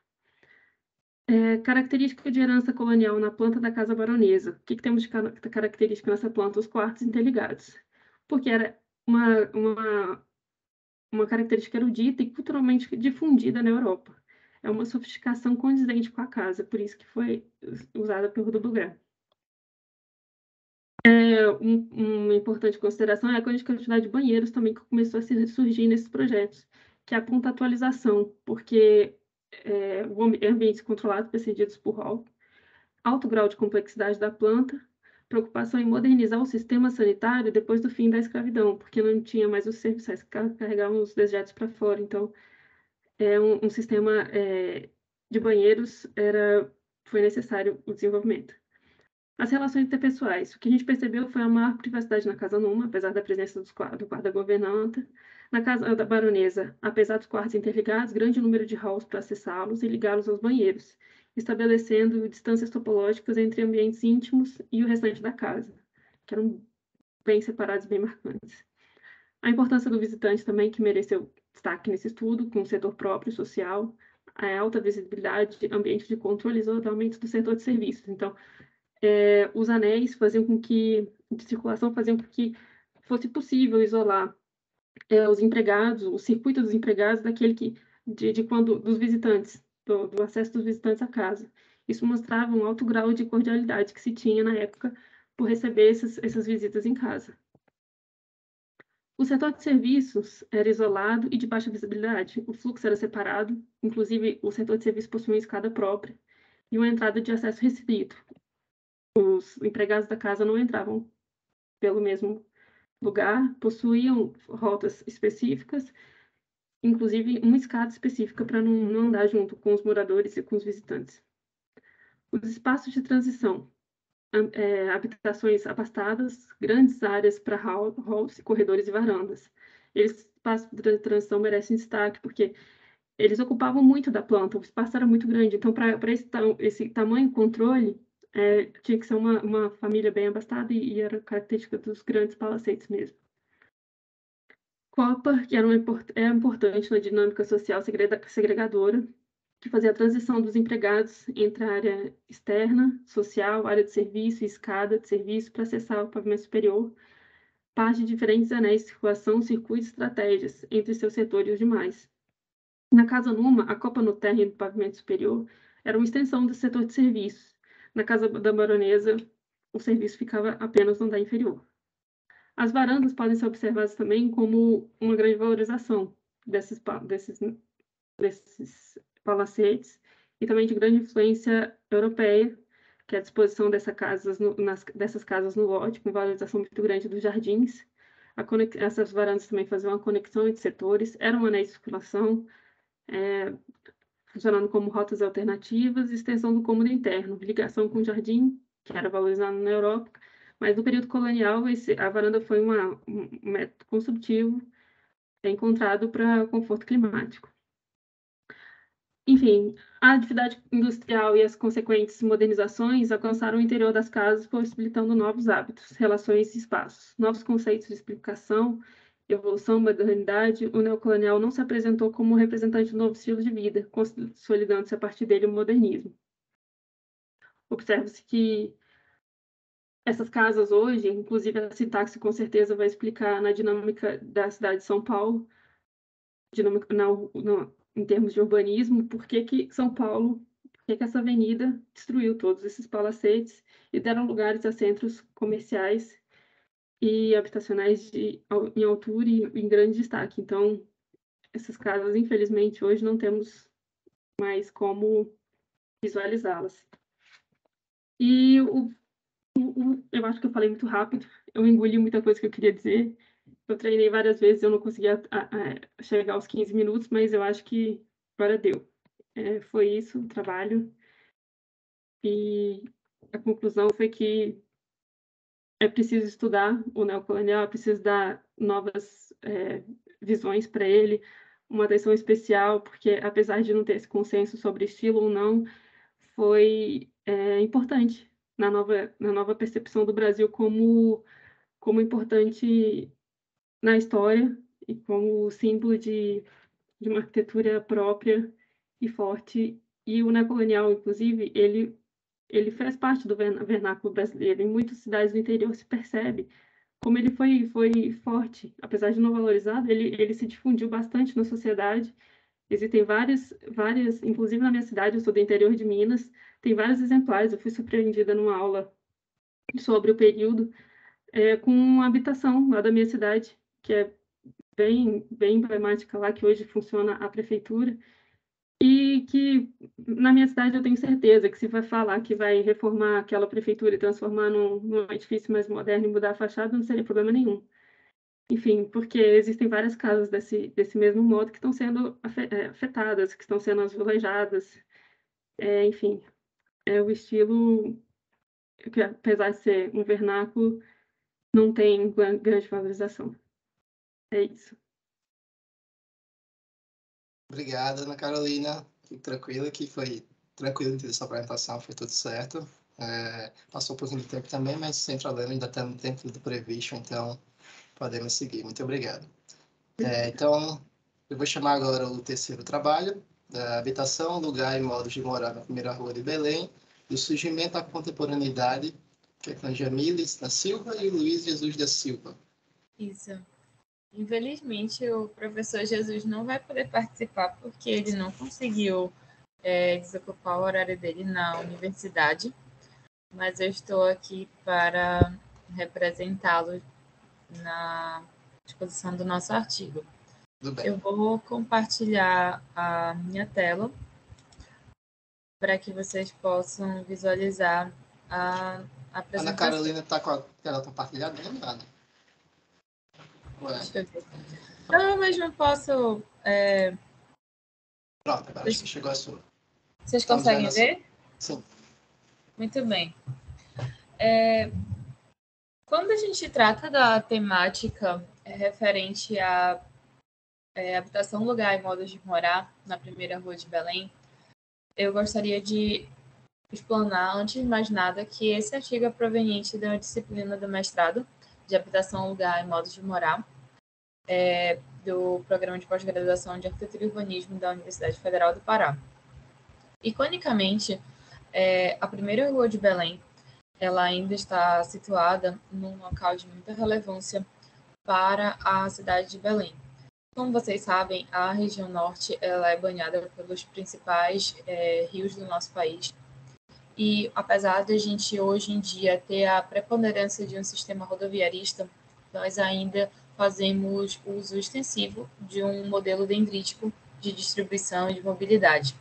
Característica de herança colonial na planta da casa baronesa. O que temos de característica nessa planta? Os quartos interligados. Porque era uma característica erudita e culturalmente difundida na Europa. É uma sofisticação condizente com a casa, por isso que foi usada pelo Dubourg. Uma importante consideração é a quantidade de banheiros também que começou a surgir nesses projetos, que é a pontualização, porque ambientes controlados, precedidos por hall, alto grau de complexidade da planta, preocupação em modernizar o sistema sanitário depois do fim da escravidão, porque não tinha mais os serviços que carregavam os dejetos para fora. Então, um sistema de banheiros foi necessário o desenvolvimento. As relações interpessoais. O que a gente percebeu foi a maior privacidade na casa numa, apesar da presença do quarto da governanta. Na casa da baronesa, apesar dos quartos interligados, grande número de halls para acessá-los e ligá-los aos banheiros, estabelecendo distâncias topológicas entre ambientes íntimos e o restante da casa, que eram bem separados, bem marcantes. A importância do visitante também, que mereceu destaque nesse estudo, com o setor próprio social, a alta visibilidade, ambiente de controle e isolamento do setor de serviços. Então, os anéis de circulação faziam com que fosse possível isolar os empregados, o circuito dos empregados dos visitantes, do acesso dos visitantes à casa. Isso mostrava um alto grau de cordialidade que se tinha na época por receber essas visitas em casa. O setor de serviços era isolado e de baixa visibilidade. O fluxo era separado, inclusive o setor de serviços possuía uma escada própria e uma entrada de acesso restrito. Os empregados da casa não entravam pelo mesmo lugar, possuíam rotas específicas, inclusive uma escada específica para não andar junto com os moradores e com os visitantes. Os espaços de transição, habitações afastadas, grandes áreas para halls, corredores e varandas. Esses espaços de transição merecem destaque, porque eles ocupavam muito da planta, o espaço era muito grande. Então, para esse tamanho controle, tinha que ser uma família bem abastada e era característica dos grandes palacetes mesmo. Copa, que é importante na dinâmica social segregadora, que fazia a transição dos empregados entre a área externa, social, área de serviço e escada de serviço para acessar o pavimento superior, parte de diferentes anéis de circulação, circuitos e estratégias entre seus setores e os demais. Na Casa Numa, a copa no térreo do pavimento superior era uma extensão do setor de serviços. Na Casa da Baronesa, o serviço ficava apenas no andar inferior. As varandas podem ser observadas também como uma grande valorização desses palacetes e também de grande influência europeia, que é a disposição dessas casas no lote, com valorização muito grande dos jardins. Essas varandas também faziam uma conexão entre setores, eram anéis de circulação, funcionando como rotas alternativas, extensão do cômodo interno, ligação com o jardim, que era valorizado na Europa, mas no período colonial a varanda foi um método construtivo encontrado para conforto climático. Enfim, a atividade industrial e as consequentes modernizações alcançaram o interior das casas, possibilitando novos hábitos, relações e espaços, novos conceitos de explicação, evolução, modernidade. O neocolonial não se apresentou como representante do novo estilo de vida, consolidando-se a partir dele o modernismo. Observa-se que essas casas hoje, inclusive a sintaxe com certeza vai explicar na dinâmica da cidade de São Paulo, em termos de urbanismo, por que São Paulo, por que essa avenida destruiu todos esses palacetes e deram lugares a centros comerciais e habitacionais em altura e em grande destaque. Então, essas casas, infelizmente, hoje não temos mais como visualizá-las. E eu acho que eu falei muito rápido, eu engoli muita coisa que eu queria dizer. Eu treinei várias vezes, eu não conseguia chegar aos 15 minutos, mas eu acho que agora deu. Foi isso o trabalho. E a conclusão foi que é preciso estudar o neocolonial, é preciso dar novas visões para ele, uma atenção especial, porque apesar de não ter esse consenso sobre estilo ou não, foi importante na nova percepção do Brasil como importante na história e como símbolo de uma arquitetura própria e forte. E o neocolonial, inclusive, ele faz parte do vernáculo brasileiro. Em muitas cidades do interior se percebe como ele foi forte. Apesar de não valorizado, ele se difundiu bastante na sociedade. Existem várias, inclusive na minha cidade, eu sou do interior de Minas, tem vários exemplares. Eu fui surpreendida numa aula sobre o período com uma habitação lá da minha cidade, que é bem emblemática lá, que hoje funciona a prefeitura, e que na minha cidade eu tenho certeza que se vai falar que vai reformar aquela prefeitura e transformar num edifício mais moderno e mudar a fachada, não seria problema nenhum. Enfim, porque existem várias casas desse mesmo modo que estão sendo afetadas, que estão sendo azulejadas. Enfim, o estilo, que apesar de ser um vernáculo, não tem grande valorização. É isso. Obrigada, Ana Carolina. Fique tranquila que foi tranquilo entender sua apresentação, foi tudo certo. Passou um pouquinho de tempo também, mas sem problema, ainda estamos dentro do previsto, então podemos seguir. Muito obrigado. Então, eu vou chamar agora o terceiro trabalho, da habitação, lugar e modos de morar na primeira rua de Belém, do surgimento à contemporaneidade, que é com a Jamiles da Silva e o Luiz Jesus da Silva. Isso. Infelizmente, o professor Jesus não vai poder participar porque ele não conseguiu desocupar o horário dele na universidade, mas eu estou aqui para representá-lo na exposição do nosso artigo. Tudo bem. Eu vou compartilhar a minha tela para que vocês possam visualizar a apresentação. Ana Carolina está com a tela compartilhada, não nada. Deixa eu ver. Então, eu mesmo posso... Pronto, agora acho que chegou a sua. Vocês conseguem ver? Sim. Muito bem. Quando a gente trata da temática referente à habitação, lugar e modos de morar na primeira rua de Belém, eu gostaria de explanar, antes de mais nada, que esse artigo é proveniente da disciplina do mestrado de habitação, lugar e modos de morar. do Programa de Pós-Graduação de Arquitetura e Urbanismo da Universidade Federal do Pará. Iconicamente, a primeira rua de Belém, ela ainda está situada num local de muita relevância para a cidade de Belém. Como vocês sabem, a região norte ela é banhada pelos principais rios do nosso país. E apesar de a gente hoje em dia ter a preponderância de um sistema rodoviarista, nós ainda fazemos uso extensivo de um modelo dendrítico de distribuição e de mobilidade.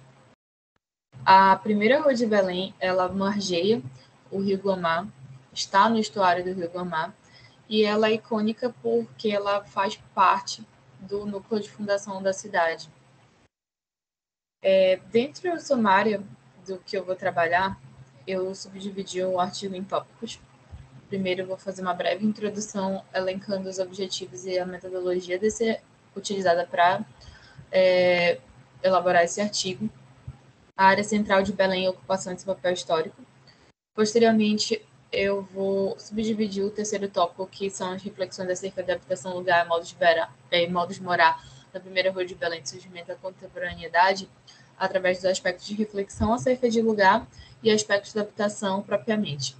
A primeira rua de Belém, ela margeia o Rio Guamá, está no estuário do Rio Guamá, e ela é icônica porque ela faz parte do núcleo de fundação da cidade. Dentro do sumário do que eu vou trabalhar, eu subdividi o artigo em tópicos. Primeiro, eu vou fazer uma breve introdução, elencando os objetivos e a metodologia utilizada para elaborar esse artigo. A área central de Belém, ocupação de seu papel histórico. Posteriormente, eu vou subdividir o terceiro tópico, que são as reflexões acerca da habitação, lugar e modos de morar na primeira rua de Belém, de surgimento da contemporaneidade, através dos aspectos de reflexão acerca de lugar e aspectos da habitação propriamente.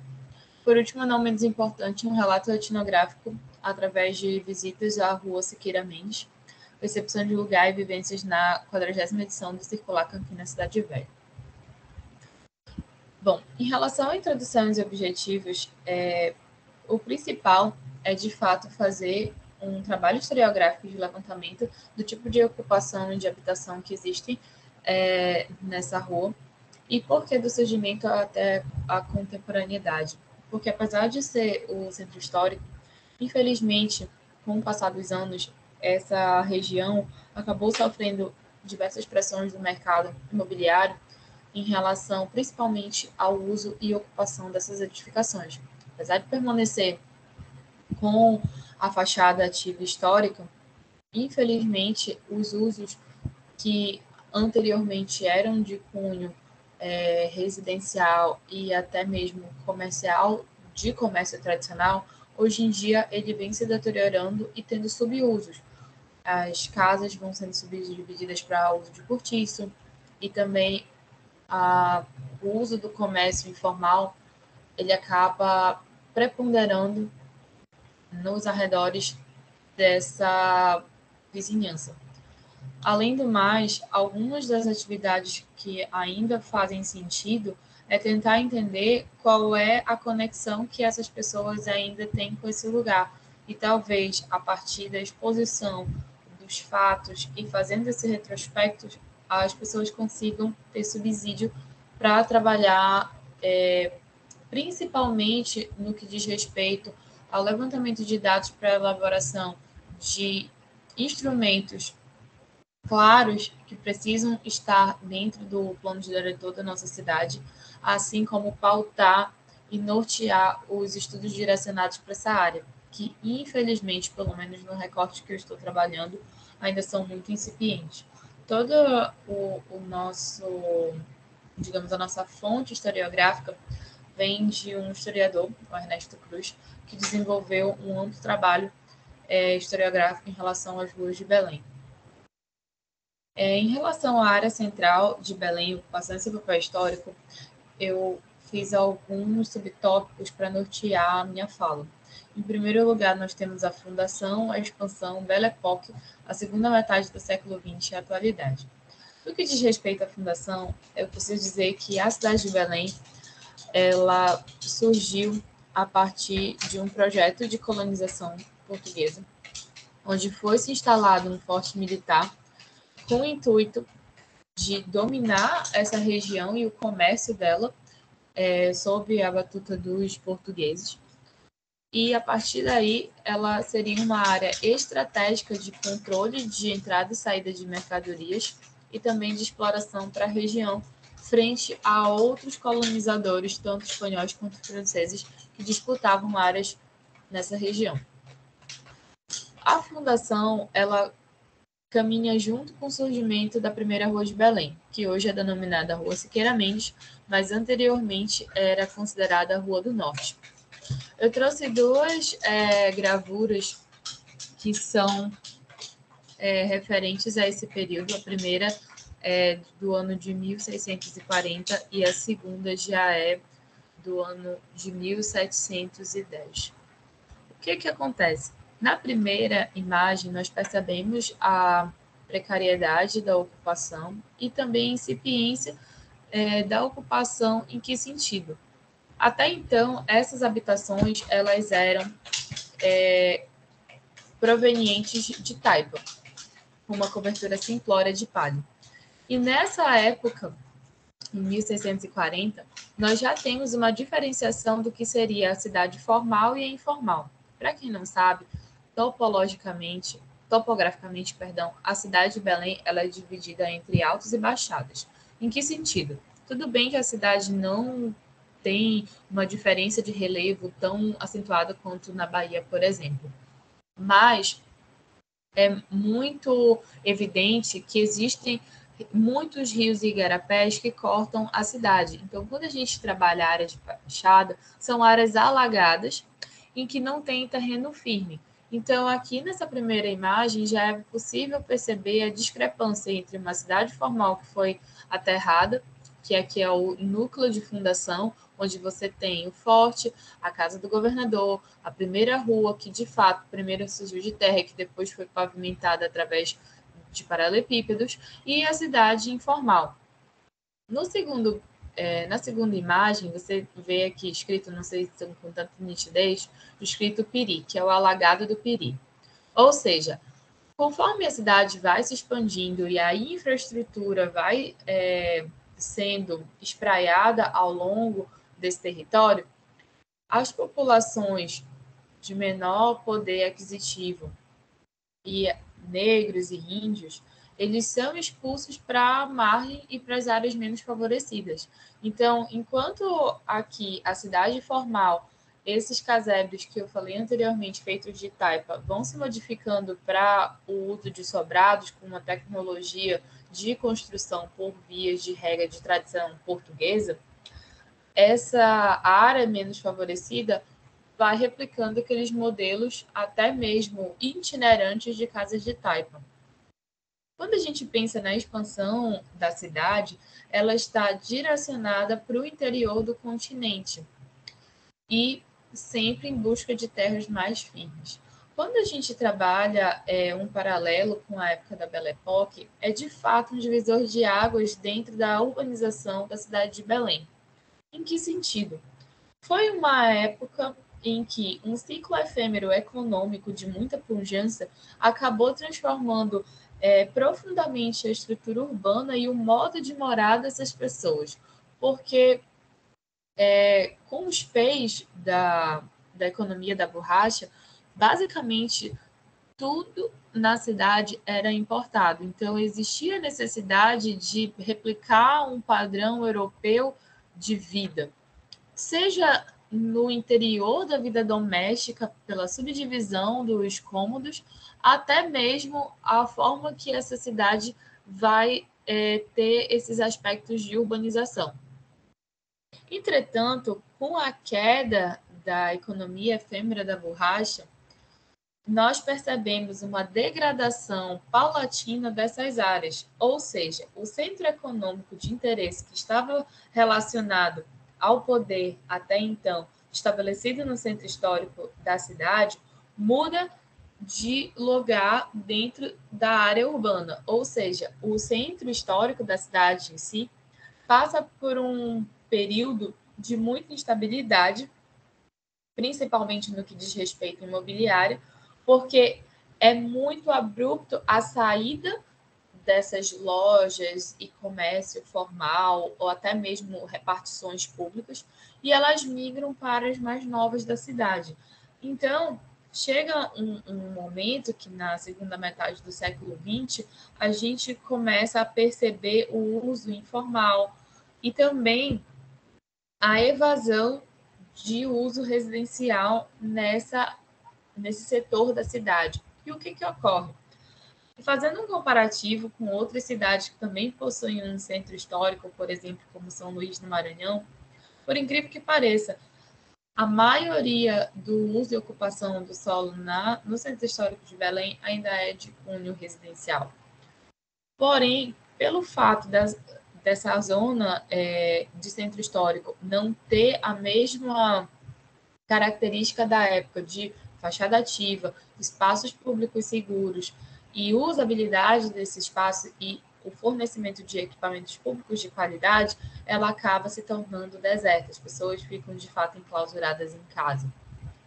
Por último, não menos importante, um relato etnográfico através de visitas à rua Siqueira Mendes, percepção de lugar e vivências na 40ª edição do Circular Campinas Cidade Velha. Bom, em relação à introdução e objetivos, o principal é, de fato, fazer um trabalho historiográfico de levantamento do tipo de ocupação e de habitação que existem nessa rua e por que do surgimento até a contemporaneidade. Porque, apesar de ser o centro histórico, infelizmente, com o passar dos anos, essa região acabou sofrendo diversas pressões do mercado imobiliário em relação principalmente ao uso e ocupação dessas edificações. Apesar de permanecer com a fachada ativa histórica, infelizmente, os usos que anteriormente eram de cunho residencial e até mesmo comercial, de comércio tradicional, hoje em dia ele vem se deteriorando e tendo subusos. As casas vão sendo subdivididas para uso de cortiço e também o uso do comércio informal, ele acaba preponderando nos arredores dessa vizinhança. Além do mais, algumas das atividades que ainda fazem sentido é tentar entender qual é a conexão que essas pessoas ainda têm com esse lugar. E talvez, a partir da exposição dos fatos e fazendo esse retrospecto, as pessoas consigam ter subsídio para trabalhar, principalmente no que diz respeito ao levantamento de dados para a elaboração de instrumentos claros que precisam estar dentro do plano diretor da nossa cidade, assim como pautar e nortear os estudos direcionados para essa área, que infelizmente, pelo menos no recorte que eu estou trabalhando, ainda são muito incipientes. Todo o nosso, digamos, a nossa fonte historiográfica vem de um historiador, o Ernesto Cruz, que desenvolveu um amplo trabalho historiográfico em relação às ruas de Belém. Em relação à área central de Belém, ocupação e seu papel histórico, eu fiz alguns subtópicos para nortear a minha fala. Em primeiro lugar, nós temos a fundação, a expansão, Belle Époque, a segunda metade do século XX e a atualidade. No que diz respeito à fundação, eu preciso dizer que a cidade de Belém ela surgiu a partir de um projeto de colonização portuguesa, onde foi se instalado um forte militar com o intuito de dominar essa região e o comércio dela sob a batuta dos portugueses. E, a partir daí, ela seria uma área estratégica de controle de entrada e saída de mercadorias e também de exploração para a região, frente a outros colonizadores, tanto espanhóis quanto franceses, que disputavam áreas nessa região. A fundação, ela caminha junto com o surgimento da primeira Rua de Belém, que hoje é denominada Rua Siqueira Mendes, mas anteriormente era considerada a Rua do Norte. Eu trouxe duas gravuras que são referentes a esse período. A primeira é do ano de 1640 e a segunda já é do ano de 1710. O que acontece? Na primeira imagem, nós percebemos a precariedade da ocupação e também a incipiência da ocupação. Em que sentido? Até então, essas habitações elas eram provenientes de taipa, com uma cobertura simplória de palha. E nessa época, em 1640, nós já temos uma diferenciação do que seria a cidade formal e a informal. Para quem não sabe, topograficamente, a cidade de Belém ela é dividida entre altos e baixadas. Em que sentido? Tudo bem que a cidade não tem uma diferença de relevo tão acentuada quanto na Bahia, por exemplo, mas é muito evidente que existem muitos rios e igarapés que cortam a cidade. Então, quando a gente trabalha a área de baixada, são áreas alagadas em que não tem terreno firme. Então, aqui nessa primeira imagem, já é possível perceber a discrepância entre uma cidade formal que foi aterrada, que aqui é o núcleo de fundação, onde você tem o forte, a casa do governador, a primeira rua, que de fato primeiro surgiu de terra e que depois foi pavimentada através de paralelepípedos, e a cidade informal. Na segunda imagem, você vê aqui escrito, não sei se estão com tanta nitidez, escrito Piri, que é o alagado do Piri. Ou seja, conforme a cidade vai se expandindo e a infraestrutura vai sendo espraiada ao longo desse território, as populações de menor poder aquisitivo e negros e índios, eles são expulsos para a margem e para as áreas menos favorecidas. Então, enquanto aqui a cidade formal, esses casebres que eu falei anteriormente, feitos de taipa, vão se modificando para o uso de sobrados com uma tecnologia de construção por vias de regra de tradição portuguesa, essa área menos favorecida vai replicando aqueles modelos até mesmo itinerantes de casas de taipa. Quando a gente pensa na expansão da cidade, ela está direcionada para o interior do continente e sempre em busca de terras mais firmes. Quando a gente trabalha um paralelo com a época da Belle Époque, é de fato um divisor de águas dentro da urbanização da cidade de Belém. Em que sentido? Foi uma época em que um ciclo efêmero econômico de muita pujança acabou transformando profundamente a estrutura urbana e o modo de morar dessas pessoas, porque com os pés da economia da borracha, basicamente tudo na cidade era importado. Então, existia a necessidade de replicar um padrão europeu de vida, seja no interior da vida doméstica, pela subdivisão dos cômodos, até mesmo a forma que essa cidade vai ter esses aspectos de urbanização. Entretanto, com a queda da economia efêmera da borracha, nós percebemos uma degradação paulatina dessas áreas, ou seja, o centro econômico de interesse que estava relacionado ao poder até então estabelecido no centro histórico da cidade, muda de lugar dentro da área urbana, ou seja, o centro histórico da cidade em si passa por um período de muita instabilidade, principalmente no que diz respeito ao imobiliário, porque é muito abrupto a saída dessas lojas e comércio formal, ou até mesmo repartições públicas, e elas migram para as mais novas da cidade. Então, chega um momento que, na segunda metade do século XX, a gente começa a perceber o uso informal e também a evasão de uso residencial nesse setor da cidade. E o que ocorre? Fazendo um comparativo com outras cidades que também possuem um centro histórico, por exemplo, como São Luís do Maranhão, por incrível que pareça, a maioria do uso e ocupação do solo no Centro Histórico de Belém ainda é de cunho residencial. Porém, pelo fato dessa zona de centro histórico não ter a mesma característica da época de fachada ativa, espaços públicos seguros e usabilidade desse espaço e o fornecimento de equipamentos públicos de qualidade, ela acaba se tornando deserta. As pessoas ficam, de fato, enclausuradas em casa.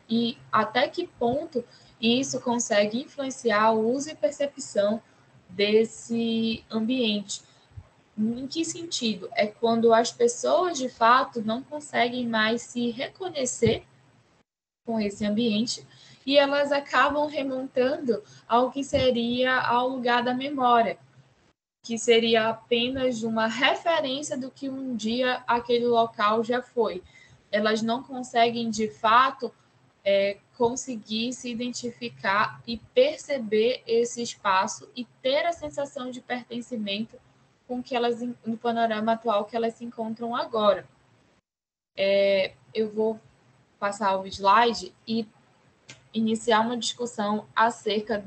E até que ponto isso consegue influenciar o uso e percepção desse ambiente? Em que sentido? É quando as pessoas, de fato, não conseguem mais se reconhecer com esse ambiente e elas acabam remontando ao que seria ao lugar da memória, que seria apenas uma referência do que um dia aquele local já foi. Elas não conseguem, de fato, conseguir se identificar e perceber esse espaço e ter a sensação de pertencimento com que elas, no panorama atual que elas se encontram agora. Eu vou passar o slide e iniciar uma discussão acerca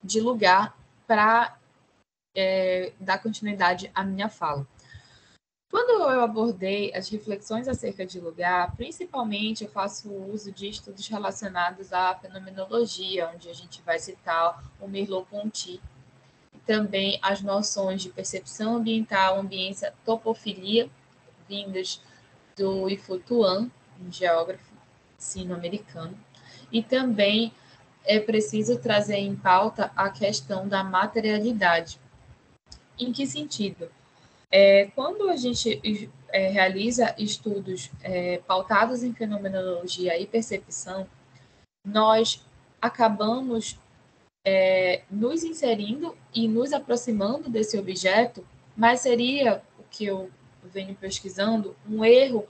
de lugar para dar continuidade à minha fala. Quando eu abordei as reflexões acerca de lugar, principalmente eu faço uso de estudos relacionados à fenomenologia, onde a gente vai citar o Merleau-Ponty, também as noções de percepção ambiental, ambiência, topofilia, vindas do Ifotuan, um geógrafo sino-americano, e também é preciso trazer em pauta a questão da materialidade. Em que sentido? Quando a gente realiza estudos pautados em fenomenologia e percepção, nós acabamos nos inserindo e nos aproximando desse objeto, mas seria, o que eu venho pesquisando, um erro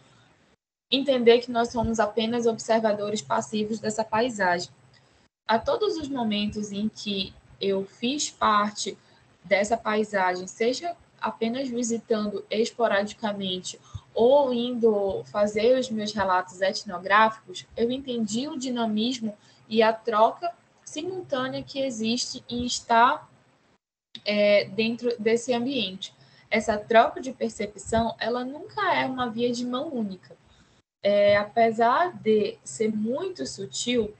entender que nós somos apenas observadores passivos dessa paisagem. A todos os momentos em que eu fiz parte dessa paisagem, seja apenas visitando esporadicamente ou indo fazer os meus relatos etnográficos, eu entendi o dinamismo e a troca simultânea que existe em estar dentro desse ambiente. Essa troca de percepção, ela nunca é uma via de mão única. Apesar de ser muito sutil,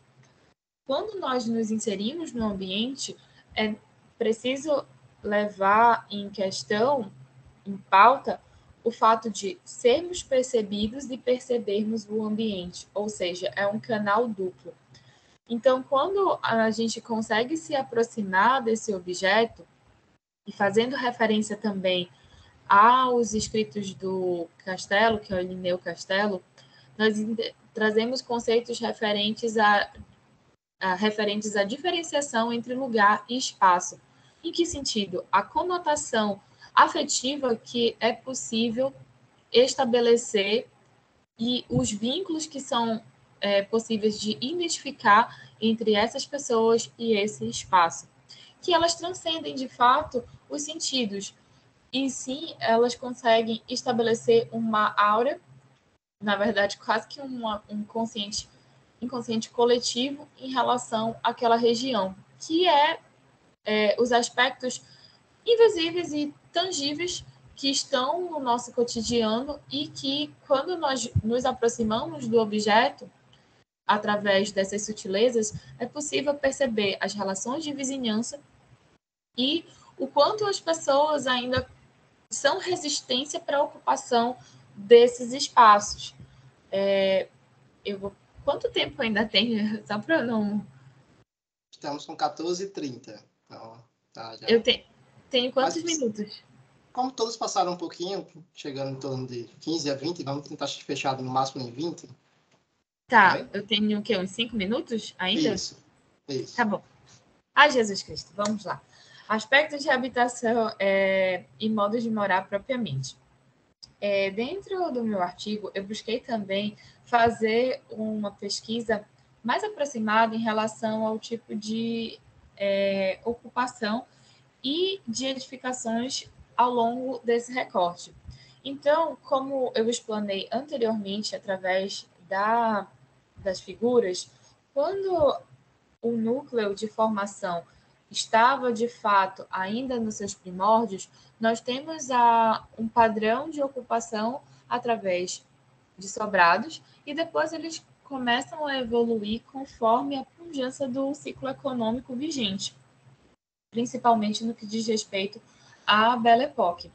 quando nós nos inserimos no ambiente, é preciso levar em questão, em pauta, o fato de sermos percebidos e percebermos o ambiente, ou seja, é um canal duplo. Então, quando a gente consegue se aproximar desse objeto, e fazendo referência também aos escritos do Castelo, que é o Linneu Castelo, nós trazemos conceitos referentes à diferenciação entre lugar e espaço. Em que sentido? A conotação afetiva que é possível estabelecer e os vínculos que são possíveis de identificar entre essas pessoas e esse espaço, que elas transcendem, de fato, os sentidos. E sim, elas conseguem estabelecer uma aura, na verdade, quase que um inconsciente coletivo em relação àquela região, que os aspectos invisíveis e tangíveis que estão no nosso cotidiano e que, quando nós nos aproximamos do objeto, através dessas sutilezas, é possível perceber as relações de vizinhança e o quanto as pessoas ainda são resistência para a ocupação desses espaços. Quanto tempo ainda tem? Só para não... Estamos com 14h30. Então, tá, já. Eu tenho quantos minutos? Como todos passaram um pouquinho, chegando em torno de 15 a 20, vamos tentar fechar no máximo em 20. Tá, Vai? eu tenho o quê? Uns 5 minutos ainda? Isso. Tá bom. Jesus Cristo, vamos lá. Aspectos de habitação e modos de morar propriamente. Dentro do meu artigo, eu busquei também fazer uma pesquisa mais aproximada em relação ao tipo de ocupação e de edificações ao longo desse recorte. Então, como eu explanei anteriormente, através das figuras, quando o núcleo de formação estava, de fato, ainda nos seus primórdios, nós temos um padrão de ocupação através de sobrados, e depois eles começam a evoluir conforme a pujança do ciclo econômico vigente, principalmente no que diz respeito à Belle Époque.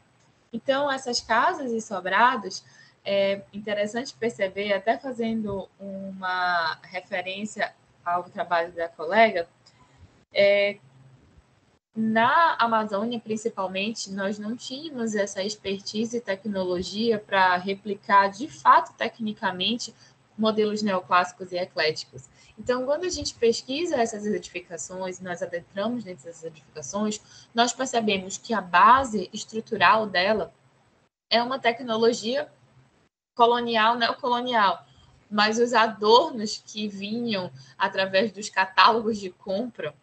Então, essas casas e sobrados, é interessante perceber, até fazendo uma referência ao trabalho da colega, na Amazônia, principalmente, nós não tínhamos essa expertise e tecnologia para replicar, de fato, tecnicamente, modelos neoclássicos e ecléticos. Então, quando a gente pesquisa essas edificações, nós adentramos nessas edificações, nós percebemos que a base estrutural dela é uma tecnologia colonial, neocolonial, mas os adornos que vinham através dos catálogos de compra,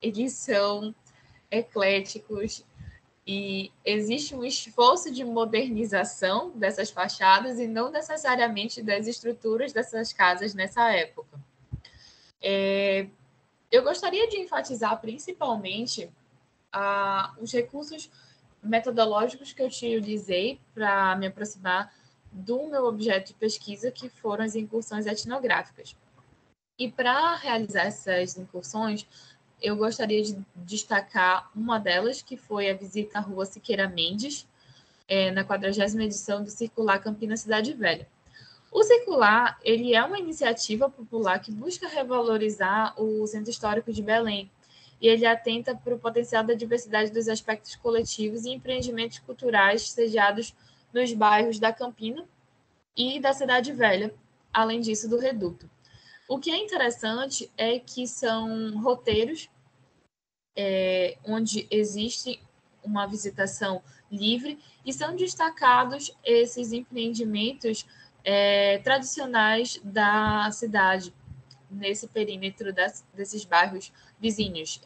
eles são ecléticos, e existe um esforço de modernização dessas fachadas e não necessariamente das estruturas dessas casas nessa época. Eu gostaria de enfatizar principalmente os recursos metodológicos que eu utilizei para me aproximar do meu objeto de pesquisa, que foram as incursões etnográficas. E para realizar essas incursões, eu gostaria de destacar uma delas, que foi a visita à Rua Siqueira Mendes, na 40ª edição do Circular Campinas Cidade Velha. O Circular, ele é uma iniciativa popular que busca revalorizar o Centro Histórico de Belém, e ele atenta para o potencial da diversidade dos aspectos coletivos e empreendimentos culturais sediados nos bairros da Campina e da Cidade Velha, além disso do Reduto. O que é interessante é que são roteiros onde existe uma visitação livre e são destacados esses empreendimentos tradicionais da cidade, nesse perímetro desses bairros vizinhos,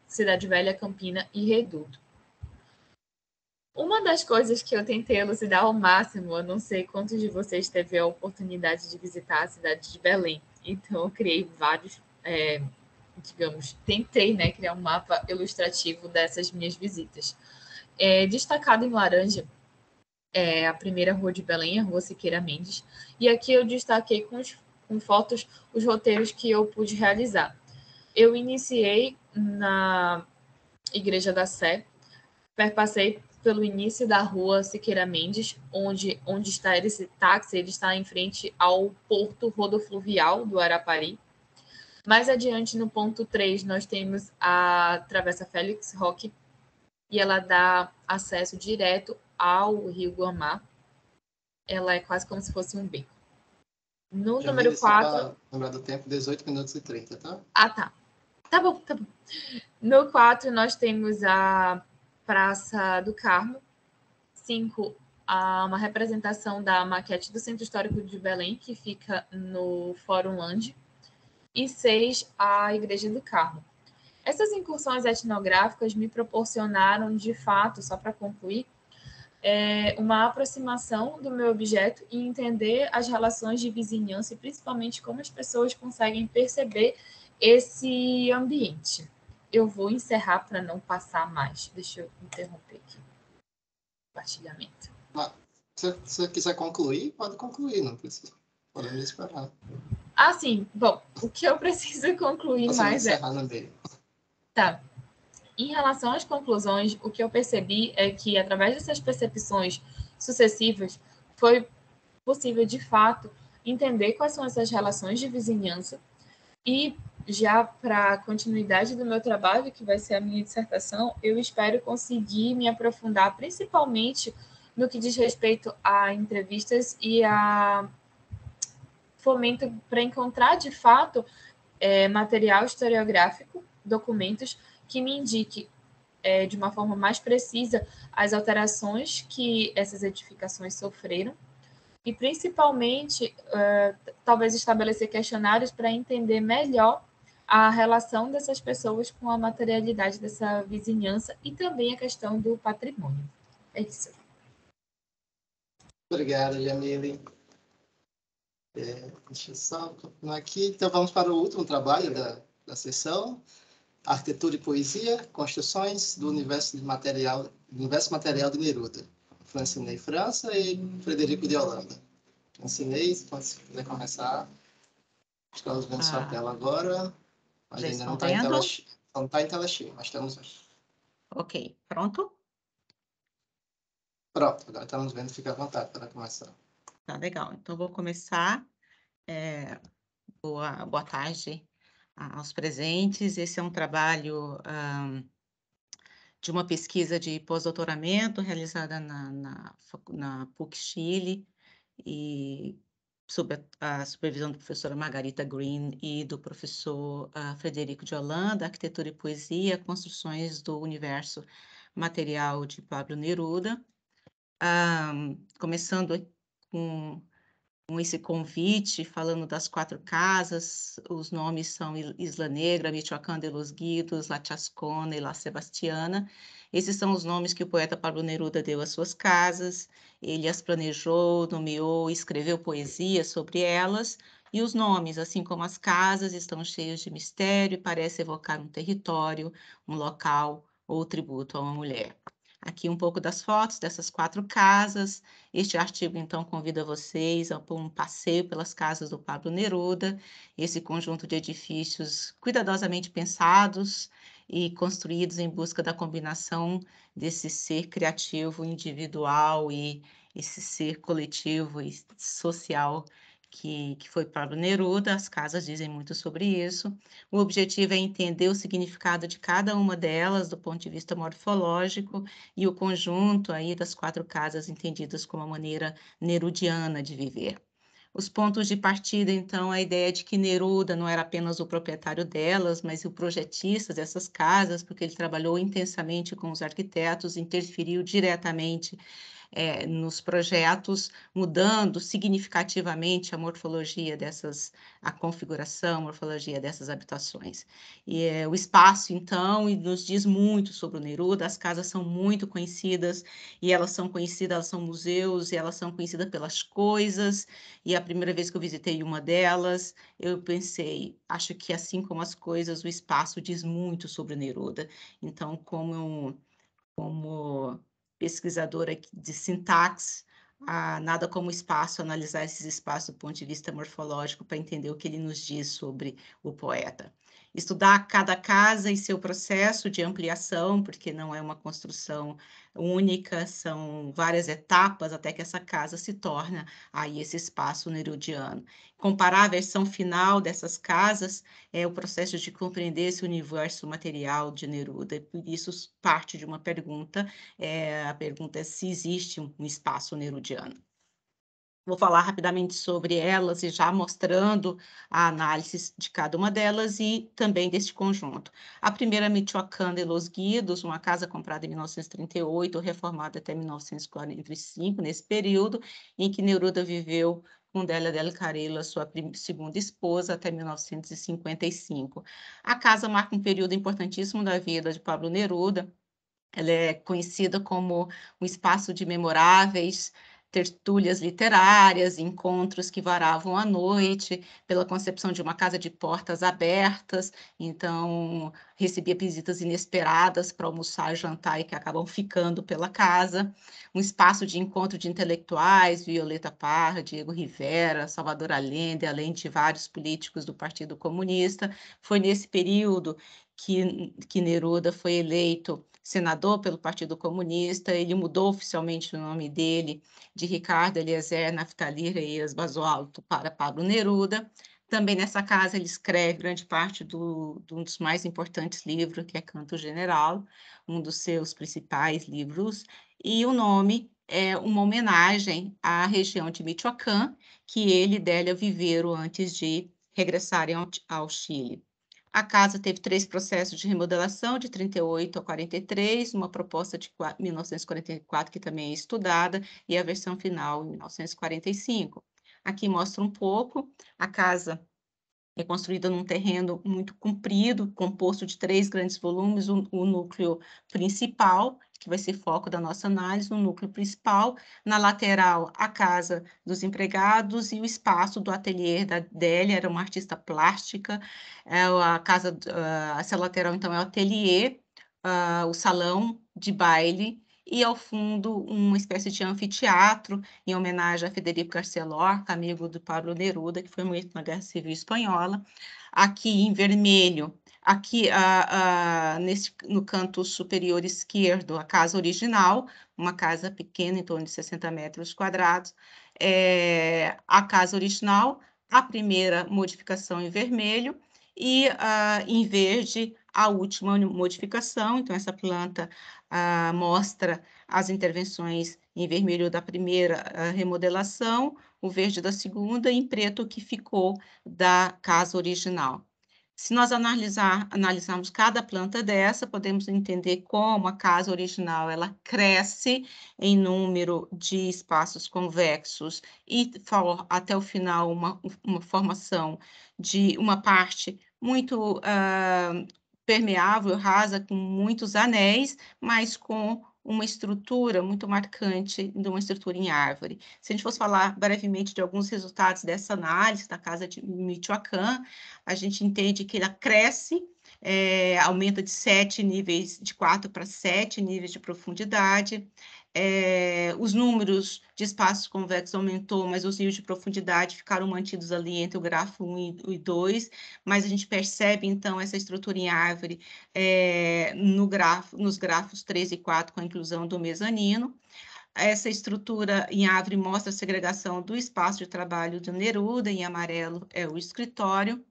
Cidade Velha, Campina e Reduto. Uma das coisas que eu tentei elucidar ao máximo, eu não sei quantos de vocês teve a oportunidade de visitar a cidade de Belém, então eu criei vários, tentei, criar um mapa ilustrativo dessas minhas visitas. Destacado em laranja a primeira rua de Belém, a Rua Siqueira Mendes, e aqui eu destaquei com fotos os roteiros que eu pude realizar. Eu iniciei na Igreja da Sé, perpassei pelo início da Rua Siqueira Mendes, onde está esse táxi, ele está em frente ao porto rodofluvial do Arapari. Mais adiante, no ponto 3, nós temos a Travessa Félix Roque, e ela dá acesso direto ao Rio Guamá. Ela é quase como se fosse um beco. No Já número 4... Lembrar do tempo, 18 minutos e 30, tá? Ah, tá. Tá bom. No 4, nós temos a Praça do Carmo. 5, uma representação da maquete do Centro Histórico de Belém, que fica no Fórum Land. E 6, a Igreja do Carmo. Essas incursões etnográficas me proporcionaram, de fato, só para concluir, uma aproximação do meu objeto e entender as relações de vizinhança e principalmente como as pessoas conseguem perceber esse ambiente. Eu vou encerrar para não passar mais. Deixa eu interromper aqui o compartilhamento. Se você quiser concluir, pode concluir, não precisa. Podemos esperar. Sim. Bom, o que eu preciso concluir Você mais vai encerrar no meio. Tá. Em relação às conclusões, o que eu percebi é que, através dessas percepções sucessivas, foi possível, de fato, entender quais são essas relações de vizinhança e, já para a continuidade do meu trabalho, que vai ser a minha dissertação, eu espero conseguir me aprofundar, principalmente no que diz respeito a entrevistas e a fomento para encontrar, de fato, material historiográfico, documentos que me indique de uma forma mais precisa as alterações que essas edificações sofreram e, principalmente, talvez estabelecer questionários para entender melhor a relação dessas pessoas com a materialidade dessa vizinhança e também a questão do patrimônio. É isso. Obrigado, Jamile. Deixa eu só continuar aqui. Então, vamos para o último trabalho da sessão. Arquitetura e Poesia, Construções do Universo Material de Neruda. Francinei França e Frederico de Holanda. Francinei, se quiser começar. Estamos vendo sua tela agora, mas ainda não está em tela cheia. Não está em tela cheia, mas estamos vendo. Ok, pronto? Pronto, agora estamos vendo, fica à vontade para começar. Tá legal, então vou começar. Boa tarde aos presentes. Esse é um trabalho de uma pesquisa de pós-doutoramento realizada na PUC-Chile e sob a supervisão da professora Margarita Green e do professor Frederico de Holanda, Arquitetura e Poesia, Construções do Universo Material de Pablo Neruda. Começando com esse convite, falando das 4 casas, os nomes são Isla Negra, Michoacán de los Guidos, La Chascona e La Sebastiana. Esses são os nomes que o poeta Pablo Neruda deu às suas casas. Ele as planejou, nomeou, escreveu poesia sobre elas. E os nomes, assim como as casas, estão cheios de mistério e parecem evocar um território, um local ou tributo a uma mulher. Aqui um pouco das fotos dessas 4 casas. Este artigo, então, convida vocês a um passeio pelas casas do Pablo Neruda, esse conjunto de edifícios cuidadosamente pensados e construídos em busca da combinação desse ser criativo, individual e esse ser coletivo e social que foi Pablo Neruda. As casas dizem muito sobre isso. O objetivo é entender o significado de cada uma delas do ponto de vista morfológico e o conjunto aí das 4 casas entendidas como a maneira nerudiana de viver. Os pontos de partida, então, a ideia de que Neruda não era apenas o proprietário delas, mas o projetista dessas casas, porque ele trabalhou intensamente com os arquitetos, interferiu diretamente nos projetos, mudando significativamente a morfologia a configuração, a morfologia dessas habitações. E o espaço, então, nos diz muito sobre o Neruda. As casas são muito conhecidas, e elas são museus, e elas são conhecidas pelas coisas, e a primeira vez que eu visitei uma delas, eu pensei, acho que assim como as coisas, o espaço diz muito sobre o Neruda. Então, como pesquisadora de sintaxe, nada como espaço, analisar esses espaços do ponto de vista morfológico para entender o que ele nos diz sobre o poeta. Estudar cada casa e seu processo de ampliação, porque não é uma construção única, são várias etapas até que essa casa se torna aí esse espaço nerudiano. Comparar a versão final dessas casas é o processo de compreender esse universo material de Neruda, e por isso parte de uma pergunta, a pergunta é se existe um espaço nerudiano. Vou falar rapidamente sobre elas e já mostrando a análise de cada uma delas e também deste conjunto. A primeira, Michoacán de los Guidos, uma casa comprada em 1938, reformada até 1945, nesse período em que Neruda viveu com Délia del Carril, sua segunda esposa, até 1955. A casa marca um período importantíssimo da vida de Pablo Neruda. Ela é conhecida como um espaço de memoráveis tertúlias literárias, encontros que varavam à noite, pela concepção de uma casa de portas abertas, então recebia visitas inesperadas para almoçar, jantar e que acabam ficando pela casa, um espaço de encontro de intelectuais, Violeta Parra, Diego Rivera, Salvador Allende, além de vários políticos do Partido Comunista. Foi nesse período que Neruda foi eleito senador pelo Partido Comunista. Ele mudou oficialmente o nome dele de Ricardo Eliezer Naftali Reis Basualto para Pablo Neruda. Também nessa casa ele escreve grande parte de um dos mais importantes livros, que é Canto General, um dos seus principais livros, e o nome é uma homenagem à região de Michoacán, que ele e Délia viveram antes de regressarem ao Chile. A casa teve 3 processos de remodelação, de 38 a 43, uma proposta de 1944, que também é estudada, e a versão final, em 1945. Aqui mostra um pouco. A casa É construída num terreno muito comprido, composto de 3 grandes volumes, o núcleo principal, que vai ser foco da nossa análise, o núcleo principal, na lateral, a casa dos empregados e o espaço do ateliê da Délia, era uma artista plástica, essa lateral, então, é o ateliê, o salão de baile, e ao fundo uma espécie de anfiteatro, em homenagem a Federico García Lorca, amigo do Pablo Neruda, que foi morto na Guerra Civil Espanhola. Aqui em vermelho, aqui no canto superior esquerdo, a casa original, uma casa pequena, em torno de 60 metros quadrados. A casa original, a primeira modificação em vermelho, e em verde, a última modificação. Então, essa planta mostra as intervenções em vermelho da primeira remodelação, o verde da segunda, e em preto, que ficou da casa original. Se nós analisarmos cada planta dessa, podemos entender como a casa original ela cresce em número de espaços convexos e até o final uma formação de uma parte muito permeável, rasa, com muitos anéis, mas com uma estrutura muito marcante, de uma estrutura em árvore. Se a gente fosse falar brevemente de alguns resultados dessa análise da casa de Michoacán, a gente entende que ela cresce, aumenta de 7 níveis, de 4 para 7 níveis de profundidade. Os números de espaços convexos aumentou, mas os níveis de profundidade ficaram mantidos ali entre o grafo 1 e 2, mas a gente percebe, então, essa estrutura em árvore nos grafos 3 e 4, com a inclusão do mezanino. Essa estrutura em árvore mostra a segregação do espaço de trabalho de Neruda, em amarelo é o escritório,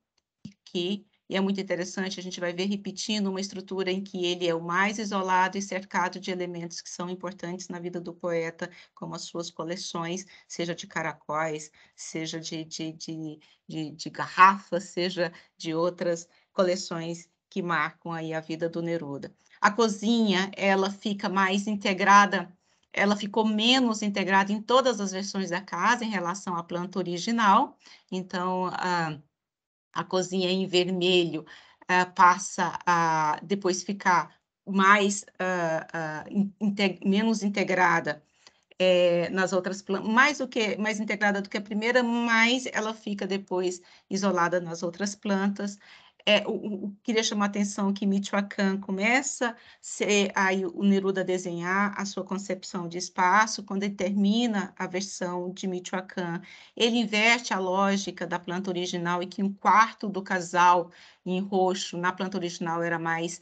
e é muito interessante, a gente vai ver repetindo uma estrutura em que ele é o mais isolado e cercado de elementos que são importantes na vida do poeta, como as suas coleções, seja de caracóis, seja de garrafas, seja de outras coleções que marcam aí a vida do Neruda. A cozinha, ela fica mais integrada, ela ficou menos integrada em todas as versões da casa em relação à planta original, então, a cozinha em vermelho passa a depois ficar mais menos integrada nas outras plantas, mais integrada do que a primeira, mas ela fica depois isolada nas outras plantas. Queria chamar a atenção que Michoacán começa aí o Neruda a desenhar a sua concepção de espaço. Quando ele termina a versão de Michoacán, ele inverte a lógica da planta original, e que um quarto do casal em roxo na planta original era mais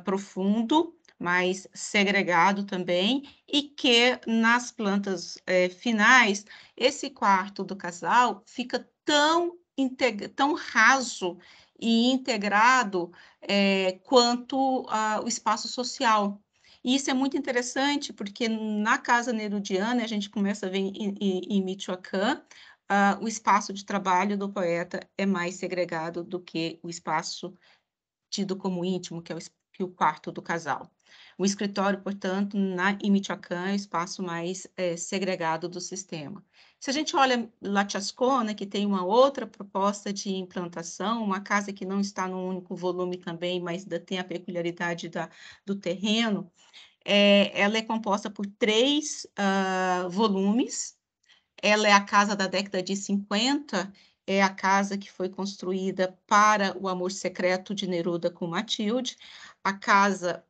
profundo, mais segregado também, e que nas plantas finais, esse quarto do casal fica tão raso e integrado quanto o espaço social. E isso é muito interessante, porque na casa nerudiana, a gente começa a ver em Michoacán, o espaço de trabalho do poeta é mais segregado do que o espaço tido como íntimo, que é o quarto do casal. O escritório, portanto, em Michoacán é o espaço mais segregado do sistema. Se a gente olha La Chascona, que tem uma outra proposta de implantação, uma casa que não está num único volume também, mas ainda tem a peculiaridade do terreno, ela é composta por 3 volumes. Ela é a casa da década de 50, é a casa que foi construída para o amor secreto de Neruda com Matilde. A casa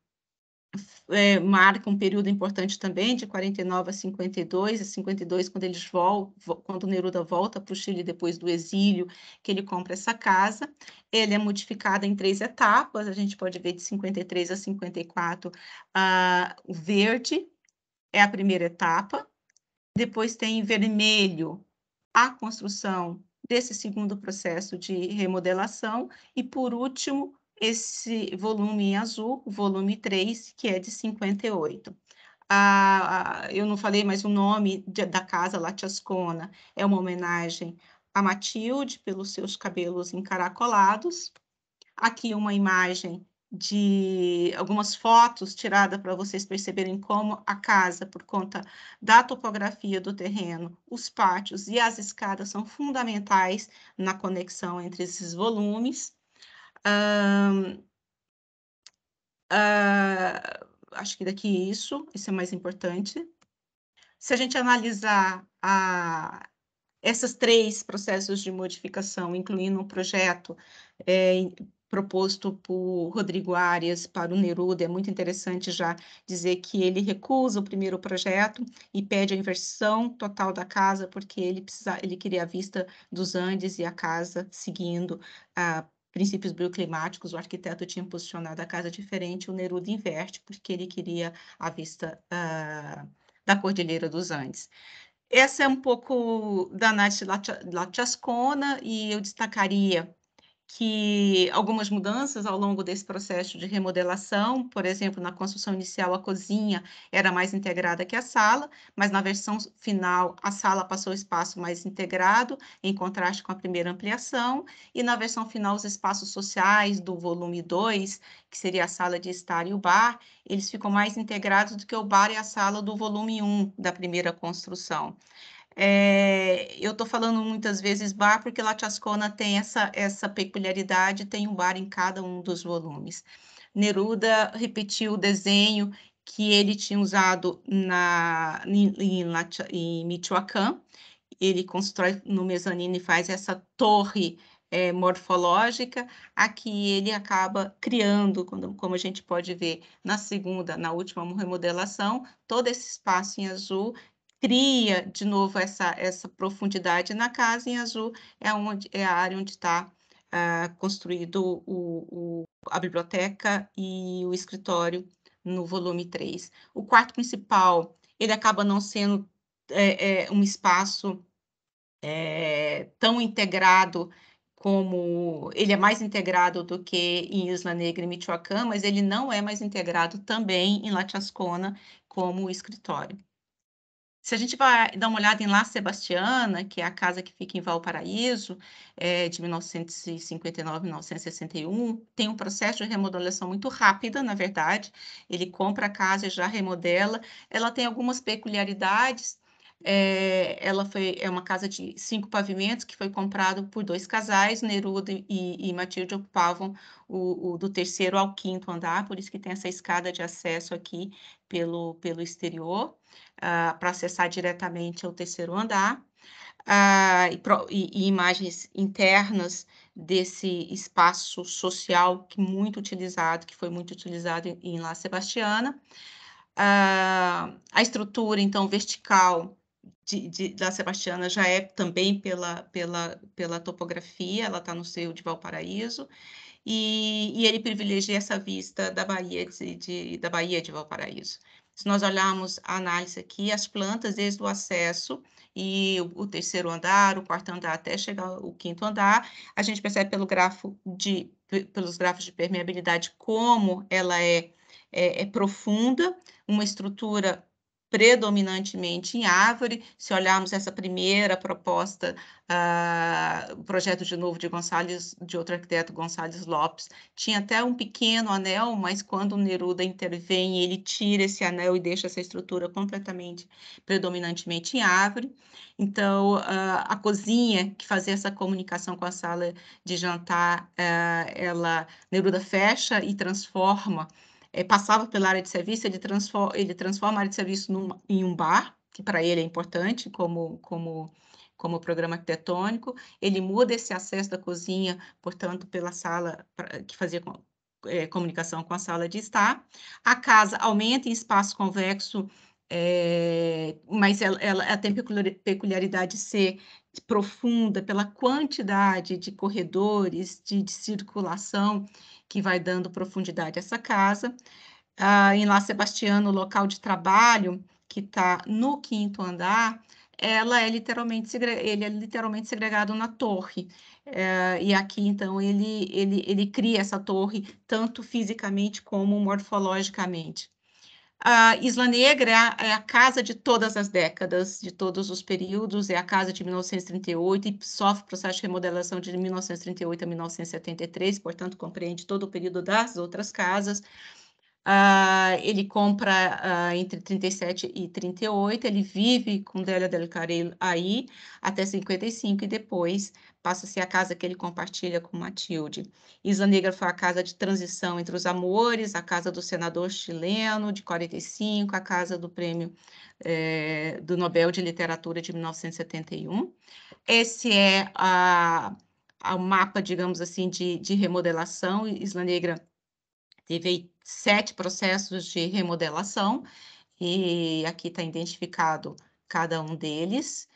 marca um período importante também, de 49 a 52, quando Neruda volta para o Chile depois do exílio, que ele compra essa casa. Ele é modificada em 3 etapas, a gente pode ver de 53 a 54, o verde é a primeira etapa. Depois tem em vermelho a construção desse segundo processo de remodelação, e por último, esse volume em azul, o volume 3, que é de 58. Eu não falei, mas o nome da casa, La Chascona, é uma homenagem a Matilde, pelos seus cabelos encaracolados. Aqui uma imagem de algumas fotos tiradas para vocês perceberem como a casa, por conta da topografia do terreno, os pátios e as escadas são fundamentais na conexão entre esses volumes. Acho que daqui isso é mais importante. Se a gente analisar esses 3 processos de modificação, incluindo um projeto proposto por Rodrigo Arias para o Neruda, é muito interessante já dizer que ele recusa o primeiro projeto e pede a inversão total da casa, porque ele queria a vista dos Andes e a casa seguindo princípios bioclimáticos. O arquiteto tinha posicionado a casa diferente, o Neruda inverte, porque ele queria a vista da Cordilheira dos Andes. Essa é um pouco da análise Lattiascona, e eu destacaria que algumas mudanças ao longo desse processo de remodelação, por exemplo, na construção inicial, a cozinha era mais integrada que a sala, mas na versão final, a sala passou o espaço mais integrado, em contraste com a primeira ampliação, e na versão final, os espaços sociais do volume 2, que seria a sala de estar e o bar, eles ficam mais integrados do que o bar e a sala do volume 1 da primeira construção. Eu estou falando muitas vezes bar, porque Lattiascona tem essa peculiaridade, tem um bar em cada um dos volumes. Neruda repetiu o desenho que ele tinha usado em Michoacán. Ele constrói no mezanino e faz essa torre morfológica. Aqui ele acaba criando, como a gente pode ver na última remodelação, todo esse espaço em azul, cria de novo essa profundidade na casa. Em azul é a área onde está construído a biblioteca e o escritório no volume 3. O quarto principal, ele acaba não sendo um espaço tão integrado como... Ele é mais integrado do que em Isla Negra e Michoacán, mas ele não é mais integrado também em Lattiascona como o escritório. Se a gente vai dar uma olhada em La Sebastiana, que é a casa que fica em Valparaíso, de 1959 a 1961, tem um processo de remodelação muito rápida, na verdade. Ele compra a casa e já remodela. Ela tem algumas peculiaridades. É uma casa de 5 pavimentos que foi comprado por 2 casais. Neruda e Matilde ocupavam do 3º ao 5º andar, por isso que tem essa escada de acesso aqui pelo exterior, para acessar diretamente ao 3º andar, e imagens internas desse espaço social que foi muito utilizado em La Sebastiana. A estrutura, então, vertical da Sebastiana já é também pela topografia, ela está no seio de Valparaíso, e ele privilegia essa vista da Baía de Valparaíso. Se nós olharmos a análise aqui, as plantas, desde o acesso e o 3º andar, o 4º andar, até chegar ao 5º andar, a gente percebe pelos grafos de permeabilidade como ela é profunda, uma estrutura predominantemente em árvore. Se olharmos essa primeira proposta, o projeto de novo de outro arquiteto, Gonçalves Lopes, tinha até um pequeno anel, mas quando o Neruda intervém, ele tira esse anel e deixa essa estrutura predominantemente em árvore. Então, a cozinha, que fazia essa comunicação com a sala de jantar, Neruda fecha e transforma, passava pela área de serviço, ele transforma a área de serviço em um bar, que para ele é importante como programa arquitetônico. Ele muda esse acesso da cozinha, portanto, pela sala que fazia comunicação com a sala de estar. A casa aumenta em espaço convexo, mas ela tem peculiaridade de ser profunda pela quantidade de corredores, de circulação, que vai dando profundidade a essa casa. Em La Sebastiana, o local de trabalho, que está no 5º andar, ele é literalmente segregado na torre. E aqui, então, ele cria essa torre, tanto fisicamente como morfologicamente. A Isla Negra é a casa de todas as décadas, de todos os períodos, é a casa de 1938 e sofre processo de remodelação de 1938 a 1973, portanto, compreende todo o período das outras casas. Ele compra entre 37 e 38, ele vive com Délia del Carril aí até 55 e depois passa a ser a casa que ele compartilha com Matilde. Isla Negra foi a casa de transição entre os amores, a casa do senador chileno de 45, a casa do prêmio do Nobel de Literatura de 1971. Esse é o mapa, digamos assim, de remodelação. Isla Negra teve 7 processos de remodelação, e aqui está identificado cada um deles.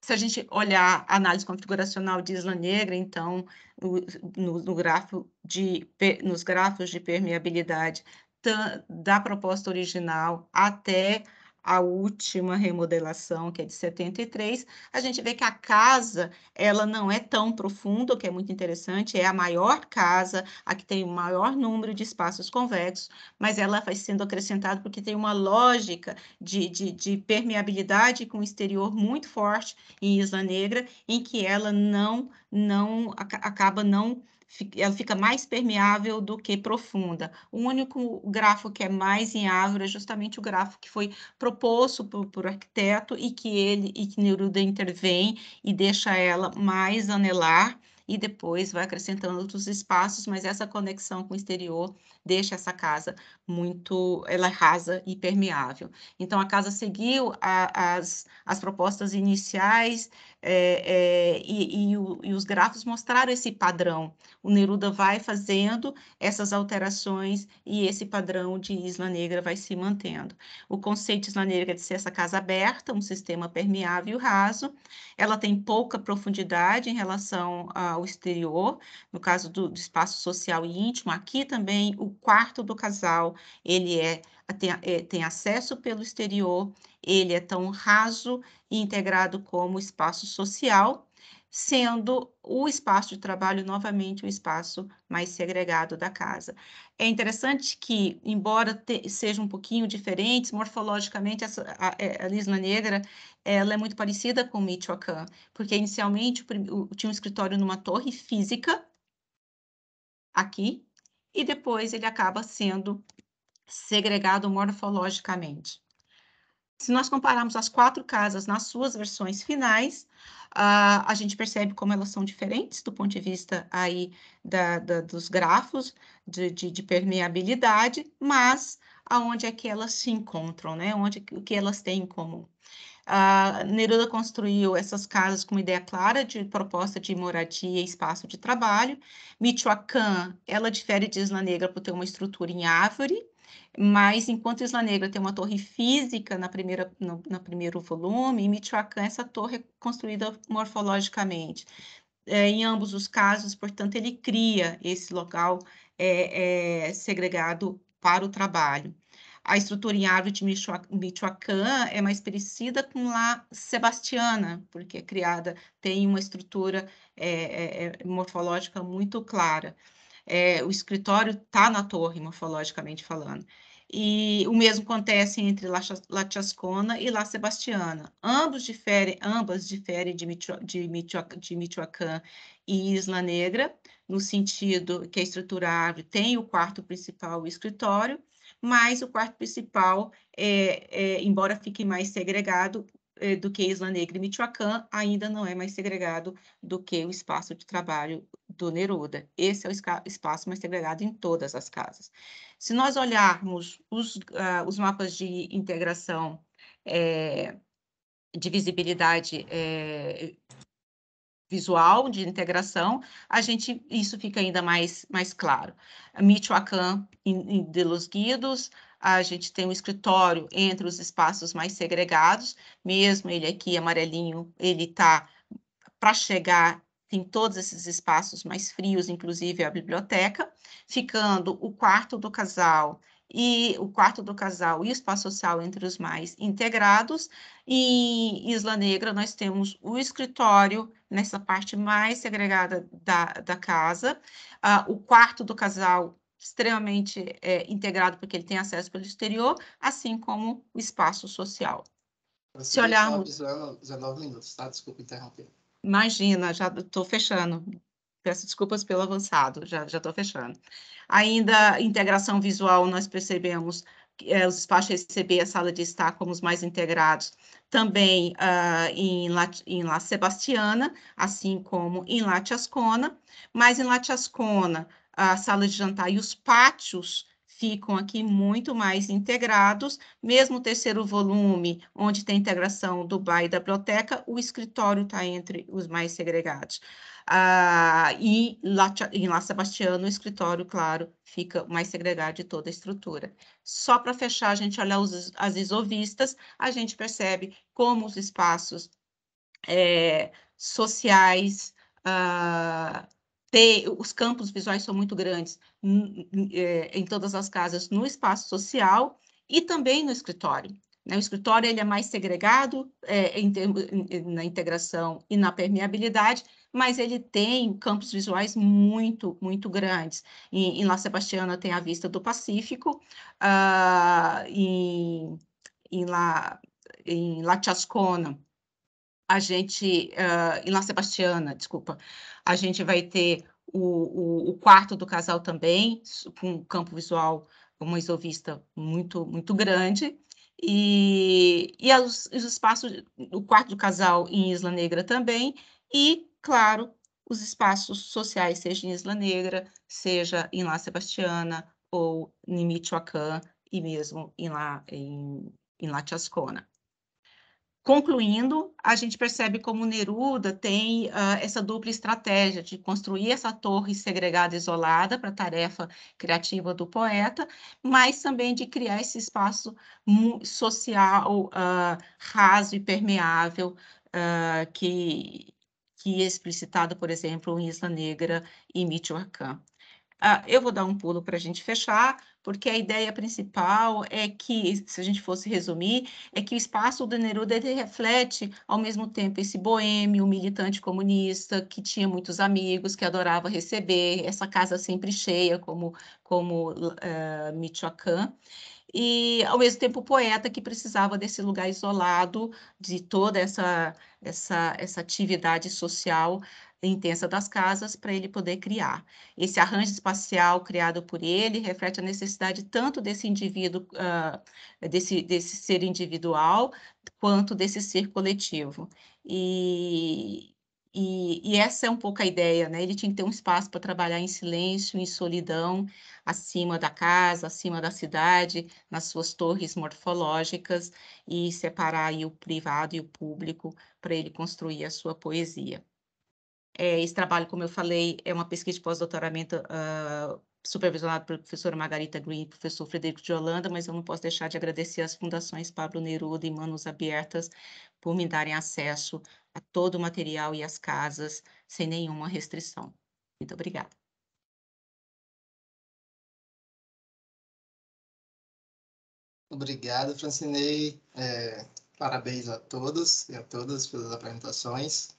Se a gente olhar a análise configuracional de Isla Negra, então, nos grafos de permeabilidade da proposta original até a última remodelação, que é de 73, a gente vê que a casa, ela não é tão profunda, o que é muito interessante, é a maior casa, a que tem o maior número de espaços convexos, mas ela vai sendo acrescentada porque tem uma lógica de permeabilidade com o exterior muito forte em Isla Negra, em que ela ela fica mais permeável do que profunda. O único grafo que é mais em árvore é justamente o grafo que foi proposto por arquiteto e que Neruda intervém e deixa ela mais anelar e depois vai acrescentando outros espaços, mas essa conexão com o exterior deixa essa casa ela é rasa e permeável. Então, a casa seguiu as propostas iniciais e os grafos mostraram esse padrão. O Neruda vai fazendo essas alterações e esse padrão de Isla Negra vai se mantendo. O conceito de Isla Negra é de ser essa casa aberta, um sistema permeável e raso. Ela tem pouca profundidade em relação ao exterior, no caso do espaço social e íntimo. Aqui também o quarto do casal, ele tem acesso pelo exterior, ele é tão raso e integrado como espaço social, sendo o espaço de trabalho novamente o espaço mais segregado da casa. É interessante que, embora sejam um pouquinho diferentes, morfologicamente, a Isla Negra ela é muito parecida com Michoacán, porque inicialmente tinha um escritório numa torre física, aqui, e depois ele acaba sendo segregado morfologicamente. Se nós compararmos as 4 casas nas suas versões finais, a gente percebe como elas são diferentes do ponto de vista aí dos grafos de permeabilidade, mas aonde é que elas se encontram, né? O que elas têm em comum. Neruda construiu essas casas com uma ideia clara de proposta de moradia e espaço de trabalho. Michoacán, ela difere de Isla Negra por ter uma estrutura em árvore, mas enquanto Isla Negra tem uma torre física no primeiro volume, em Michoacán essa torre é construída morfologicamente. Em ambos os casos, portanto, ele cria esse local segregado para o trabalho. A estrutura em árvore de Michoacán é mais parecida com La Sebastiana, porque é criada, tem uma estrutura morfológica muito clara. O escritório está na torre, morfologicamente falando. E o mesmo acontece entre La Chascona e La Sebastiana. Ambas diferem de Michoacán e Isla Negra, no sentido que a estrutura árvore tem o quarto principal, o escritório, mas o quarto principal, embora fique mais segregado do que Isla Negra e Michoacán, ainda não é mais segregado do que o espaço de trabalho do Neruda. Esse é o espaço mais segregado em todas as casas. Se nós olharmos os mapas de integração, de visibilidade visual, de integração, isso fica ainda mais claro. Michoacán, em De Los Guidos, a gente tem um escritório entre os espaços mais segregados, mesmo ele aqui amarelinho, ele está para chegar, tem todos esses espaços mais frios, inclusive a biblioteca, ficando o quarto do casal e o espaço social entre os mais integrados. E em Isla Negra nós temos o escritório nessa parte mais segregada da casa, o quarto do casal extremamente integrado, porque ele tem acesso pelo exterior, assim como o espaço social. Se olharmos... 19 minutos, tá? Desculpa interromper. Imagina, já estou fechando. Peço desculpas pelo avançado, já estou fechando. Ainda, integração visual, nós percebemos que os espaços receber e a sala de estar como os mais integrados, também em La Sebastiana, assim como em La Chascona, mas em La Chascona, a sala de jantar e os pátios ficam aqui muito mais integrados, mesmo o terceiro volume, onde tem integração do bar e da biblioteca, o escritório está entre os mais segregados. E em La Sebastiana, o escritório, claro, fica mais segregado de toda a estrutura. Só para fechar, a gente olhar as isovistas, a gente percebe como os espaços sociais, os campos visuais são muito grandes em todas as casas, no espaço social e também no escritório. O escritório ele é mais segregado na integração e na permeabilidade, mas ele tem campos visuais muito, muito grandes. Em La Sebastiana tem a vista do Pacífico, em La Chascona, a gente, em La Sebastiana, desculpa, a gente vai ter o quarto do casal também, com um campo visual, uma isovista muito, muito grande, e os espaços, o quarto do casal em Isla Negra também, e, claro, os espaços sociais, seja em Isla Negra, seja em La Sebastiana, ou em Michoacán, e mesmo em La Chascona. Concluindo, a gente percebe como Neruda tem essa dupla estratégia de construir essa torre segregada isolada para a tarefa criativa do poeta, mas também de criar esse espaço social raso e permeável que é explicitado, por exemplo, em Isla Negra e Michoacán. Eu vou dar um pulo para a gente fechar, porque a ideia principal é que, se a gente fosse resumir, é que o espaço do Neruda reflete, ao mesmo tempo, esse boêmio, militante comunista, que tinha muitos amigos, que adorava receber, essa casa sempre cheia, como Michoacán, e, ao mesmo tempo, o poeta que precisava desse lugar isolado, de toda essa atividade social intensa das casas, para ele poder criar. Esse arranjo espacial criado por ele reflete a necessidade tanto desse indivíduo, desse ser individual, quanto desse ser coletivo. E essa é um pouco a ideia, né? Ele tinha que ter um espaço para trabalhar em silêncio, em solidão, acima da casa, acima da cidade, nas suas torres morfológicas, e separar aí o privado e o público para ele construir a sua poesia. Esse trabalho, como eu falei, é uma pesquisa de pós-doutoramento supervisionado pela professora Margarita Green e professor Frederico de Holanda, mas eu não posso deixar de agradecer às fundações Pablo Neruda e Manos Abertas por me darem acesso a todo o material e as casas sem nenhuma restrição. Muito obrigada. Obrigado, Francinei. Parabéns a todos e a todas pelas apresentações.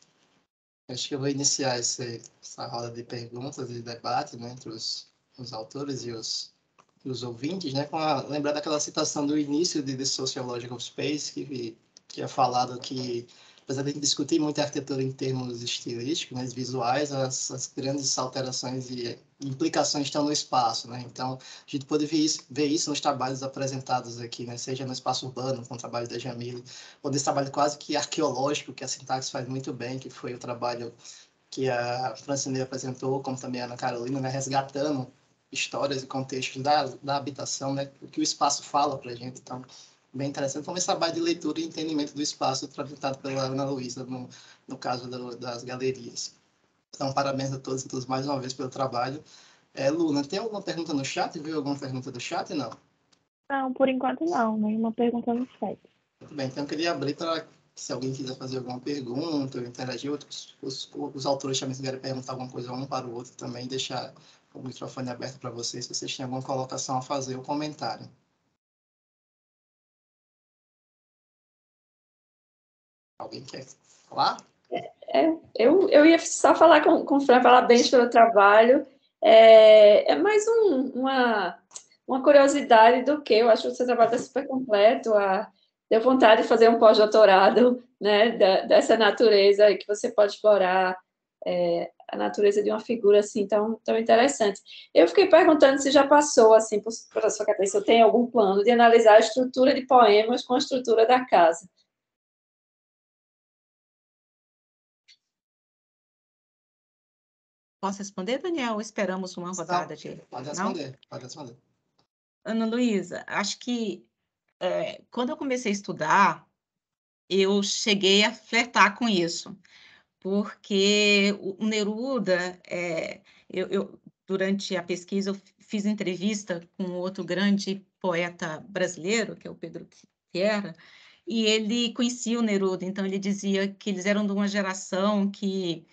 Acho que eu vou iniciar essa roda de perguntas e debate, né, entre os autores e os ouvintes, né, lembrar daquela citação do início de The Sociological Space, que é falado que, apesar de discutir muito a arquitetura em termos estilísticos, mas visuais, as grandes alterações e implicações estão no espaço, né? Então, a gente pode ver isso nos trabalhos apresentados aqui, né? Seja no espaço urbano, com o trabalho da Jamile, ou nesse trabalho quase que arqueológico, que a Sintaxe faz muito bem, que foi o trabalho que a Francinei apresentou, como também a Ana Carolina, né? Resgatando histórias e contextos da habitação, né? O que o espaço fala para a gente. Então, bem interessante. Como esse trabalho de leitura e entendimento do espaço trabalhado pela Ana Luísa, no caso das galerias. Então, parabéns a todos e todas mais uma vez pelo trabalho. Luna, tem alguma pergunta no chat? Viu alguma pergunta do chat? Não? Não, por enquanto não. Nenhuma pergunta no chat. Muito bem, então eu queria abrir para, se alguém quiser fazer alguma pergunta ou interagir, os autores também quiserem perguntar alguma coisa um para o outro também, deixar o microfone aberto para vocês, se vocês têm alguma colocação a fazer ou comentário. Alguém quer falar? Eu ia só falar com o Fran, parabéns pelo trabalho. É mais uma curiosidade do que eu acho que o seu trabalho está super completo. Deu vontade de fazer um pós-doutorado, né, dessa natureza que você pode explorar a natureza de uma figura assim tão interessante. Eu fiquei perguntando se já passou assim por a sua cabeça, se tem algum plano de analisar a estrutura de poemas com a estrutura da casa. Posso responder, Daniel? Ou esperamos uma rodada de... Pode responder, pode responder. Ana Luísa, acho que quando eu comecei a estudar, eu cheguei a flertar com isso, porque o Neruda, durante a pesquisa, eu fiz entrevista com outro grande poeta brasileiro, que é o Pedro Quintero, e ele conhecia o Neruda, então ele dizia que eles eram de uma geração que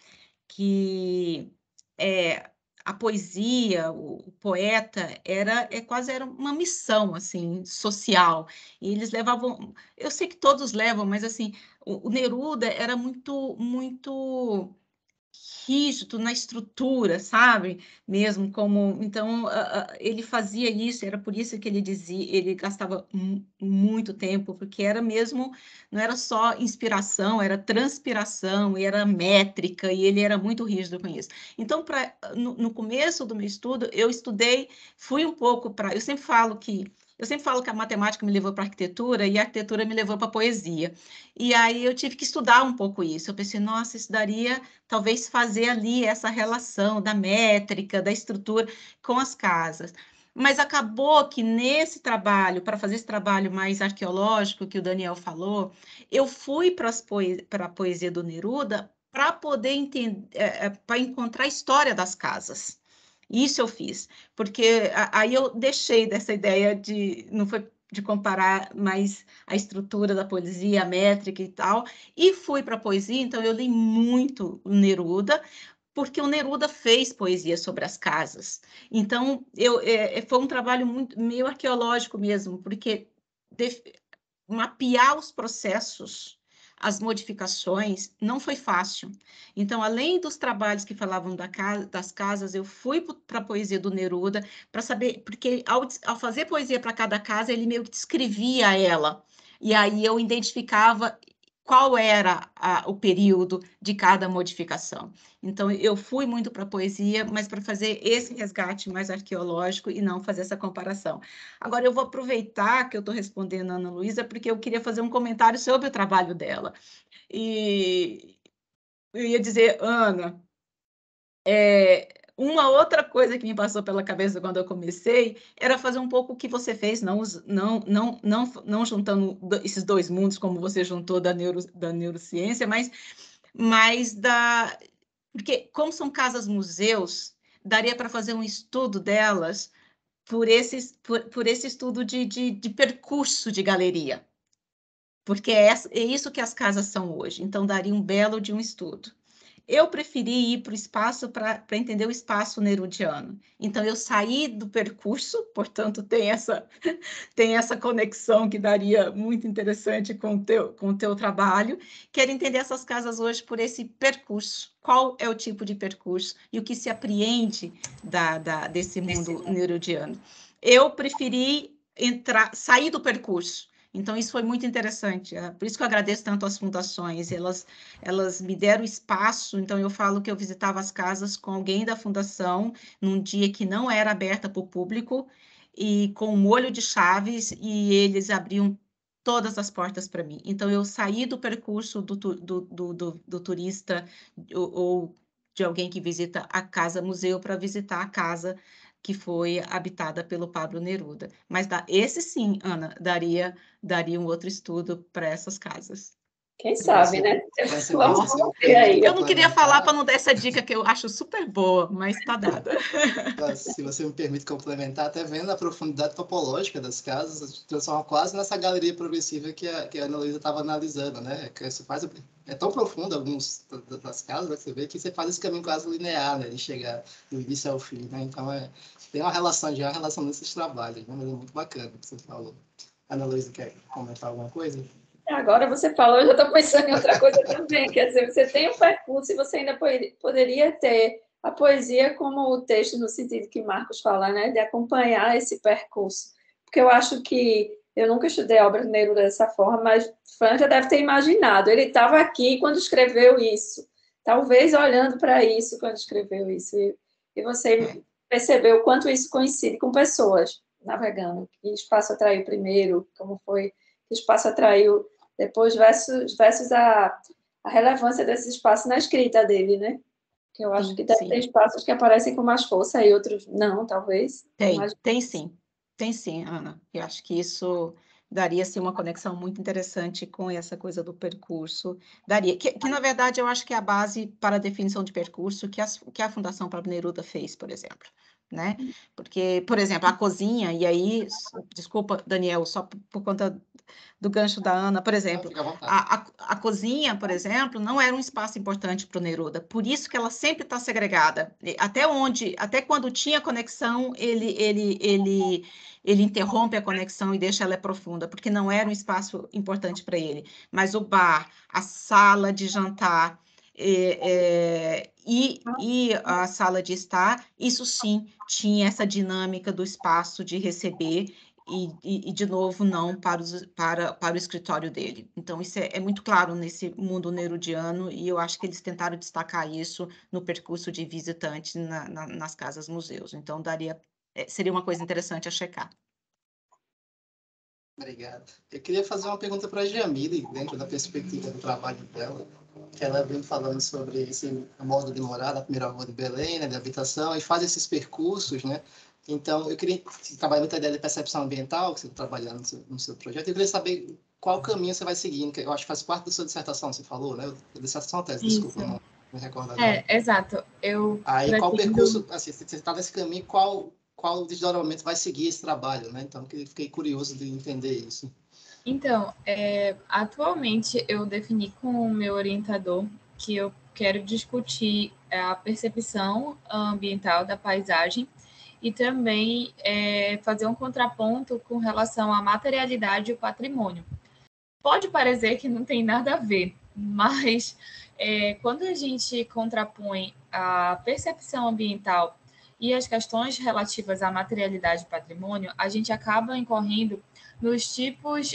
a poesia, o poeta, quase era uma missão, assim, social. E eles levavam... Eu sei que todos levam, mas, assim, o Neruda era muito rígido na estrutura, sabe? Mesmo como... Então, ele fazia isso, era por isso que ele dizia, ele gastava muito tempo, porque era mesmo, não era só inspiração, era transpiração, e era métrica, e ele era muito rígido com isso. Então, no começo do meu estudo, eu estudei, fui um pouco para... Eu sempre falo que a matemática me levou para a arquitetura e a arquitetura me levou para a poesia. E aí eu tive que estudar um pouco isso. Eu pensei, nossa, isso daria talvez fazer ali essa relação da métrica, da estrutura com as casas. Mas acabou que nesse trabalho, para fazer esse trabalho mais arqueológico que o Daniel falou, eu fui para a poesia do Neruda para poder entender, para encontrar a história das casas. Isso eu fiz, porque aí eu deixei dessa ideia não foi de comparar mais a estrutura da poesia, a métrica e tal, e fui para a poesia, então eu li muito o Neruda, porque o Neruda fez poesia sobre as casas. Então, foi um trabalho meio arqueológico mesmo, porque mapear os processos, as modificações, não foi fácil. Então, além dos trabalhos que falavam das casas, eu fui para a poesia do Neruda para saber, porque ao fazer poesia para cada casa, ele meio que descrevia ela. E aí eu identificava qual era o período de cada modificação. Então, eu fui muito para a poesia, mas para fazer esse resgate mais arqueológico e não fazer essa comparação. Agora, eu vou aproveitar que eu estou respondendo a Ana Luísa, porque eu queria fazer um comentário sobre o trabalho dela. E eu ia dizer, Ana, uma outra coisa que me passou pela cabeça quando eu comecei era fazer um pouco o que você fez, não juntando esses dois mundos como você juntou da neurociência, mas porque como são casas-museus, daria para fazer um estudo delas por esse estudo de percurso de galeria, porque é isso que as casas são hoje, então daria um belo de um estudo. Eu preferi ir para o espaço para entender o espaço nerudiano. Então, eu saí do percurso, portanto, tem essa conexão que daria muito interessante com o teu trabalho. Quero entender essas casas hoje por esse percurso. Qual é o tipo de percurso e o que se apreende desse mundo nerudiano. Eu preferi sair do percurso. Então, isso foi muito interessante. Por isso que eu agradeço tanto às fundações. Elas me deram espaço. Então, eu falo que eu visitava as casas com alguém da fundação, num dia que não era aberta para o público, e com um molho de chaves, e eles abriam todas as portas para mim. Então, eu saí do percurso do turista ou de alguém que visita a casa-museu para visitar a casa que foi habitada pelo Pablo Neruda. Mas esse sim, Ana, daria um outro estudo para essas casas. Quem sabe, né? Vamos ver aí. Eu não queria falar para não dar essa dica que eu acho super boa, mas está dada. Se você me permite complementar, até vendo a profundidade topológica das casas, transforma quase nessa galeria progressiva que a Ana Luísa estava analisando, né? É tão profundo algumas das casas, né, que você vê que você faz esse caminho quase linear, né? De chegar do início ao fim, né? Então, tem uma relação nesses trabalhos, né? Mas é muito bacana o que você falou. Ana Luísa, quer comentar alguma coisa? Agora você falou, eu já estou pensando em outra coisa também, quer dizer, você tem um percurso e você ainda poderia ter a poesia como o texto, no sentido que Marcos fala, né, de acompanhar esse percurso. Porque eu acho que, eu nunca estudei a obra de Neruda dessa forma, mas Frank já deve ter imaginado, ele estava aqui quando escreveu isso, talvez olhando para isso quando escreveu isso, e você percebeu o quanto isso coincide com pessoas navegando, que espaço atraiu primeiro, como foi que espaço atraiu depois, versus a relevância desse espaço na escrita dele, né? Que eu acho que deve ter espaços que aparecem com mais força e outros não, talvez. Tem sim, Ana. Eu acho que isso daria assim, uma conexão muito interessante com essa coisa do percurso. Daria, que na verdade eu acho que é a base para a definição de percurso que a Fundação Pablo Neruda fez, por exemplo. Né? Porque, por exemplo, a cozinha, e aí, desculpa, Daniel, só por conta do gancho da Ana, por exemplo, a cozinha, por exemplo, não era um espaço importante para o Neruda, por isso que ela sempre está segregada. Até quando tinha conexão, ele interrompe a conexão e deixa ela profunda, porque não era um espaço importante para ele. Mas o bar, a sala de jantar, e a sala de estar, isso sim tinha essa dinâmica do espaço de receber e de novo, não para o escritório dele. Então, isso é muito claro nesse mundo nerudiano e eu acho que eles tentaram destacar isso no percurso de visitantes nas casas-museus. Então, seria uma coisa interessante a checar. Obrigado. Eu queria fazer uma pergunta para a Jamile, dentro da perspectiva do trabalho dela. Ela vem falando sobre esse modo de morar da primeira rua de Belém, né, de habitação, e faz esses percursos, né? Então, eu queria trabalhar muita ideia de percepção ambiental, que você está trabalhando no seu projeto. Eu queria saber qual caminho você vai seguindo, que eu acho que faz parte da sua dissertação, você falou, né? Dissertação, tese, desculpa, não me recordo agora. Exato. Aí, qual percurso, assim, você está nesse caminho, qual desdobramento vai seguir esse trabalho, né? Então, eu fiquei curioso de entender isso. Então, atualmente eu defini com o meu orientador que eu quero discutir a percepção ambiental da paisagem e também fazer um contraponto com relação à materialidade e o patrimônio. Pode parecer que não tem nada a ver, mas quando a gente contrapõe a percepção ambiental e as questões relativas à materialidade e patrimônio, a gente acaba incorrendo nos tipos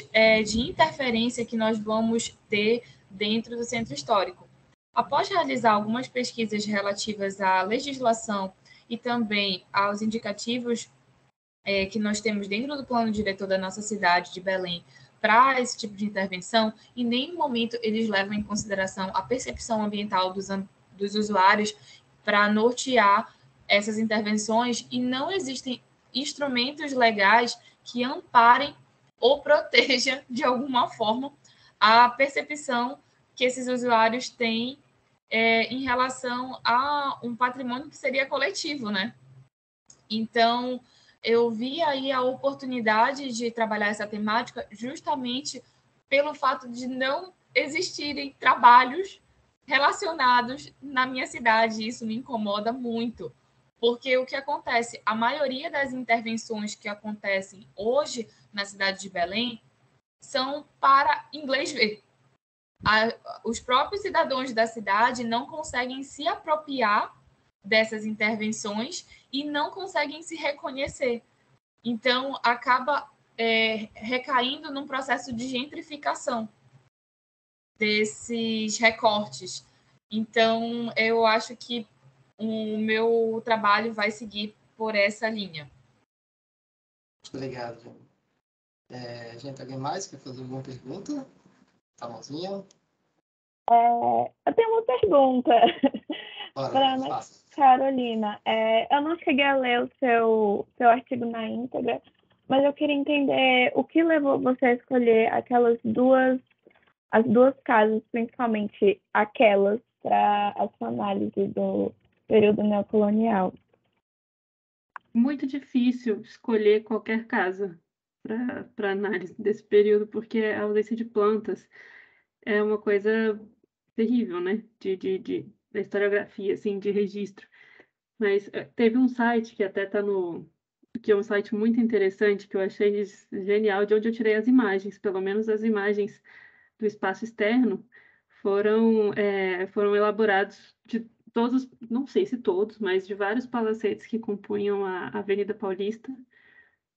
de interferência que nós vamos ter dentro do centro histórico. Após realizar algumas pesquisas relativas à legislação e também aos indicativos que nós temos dentro do plano diretor da nossa cidade de Belém para esse tipo de intervenção, em nenhum momento eles levam em consideração a percepção ambiental dos usuários para nortear essas intervenções e não existem instrumentos legais que amparem ou protejam, de alguma forma, a percepção que esses usuários têm em relação a um patrimônio que seria coletivo, né? Então, eu vi aí a oportunidade de trabalhar essa temática justamente pelo fato de não existirem trabalhos relacionados na minha cidade. Isso me incomoda muito, porque o que acontece? A maioria das intervenções que acontecem hoje na cidade de Belém são para inglês ver. Os próprios cidadãos da cidade não conseguem se apropriar dessas intervenções e não conseguem se reconhecer. Então, acaba recaindo num processo de gentrificação desses recortes. Então, eu acho que o meu trabalho vai seguir por essa linha. Obrigado, gente. Gente, alguém mais quer fazer alguma pergunta? Tá mãozinha? Eu tenho uma pergunta para Ana Carolina. Eu não cheguei a ler o seu artigo na íntegra, mas eu queria entender o que levou você a escolher as duas casas, principalmente aquelas, para a sua análise do período neocolonial. Muito difícil escolher qualquer casa para análise desse período, porque a ausência de plantas é uma coisa terrível, né? Da historiografia, assim, de registro. Mas teve um site que até está que é um site muito interessante, que eu achei genial, de onde eu tirei as imagens, pelo menos as imagens do espaço externo foram elaborados todos, não sei se todos, mas de vários palacetes que compunham a Avenida Paulista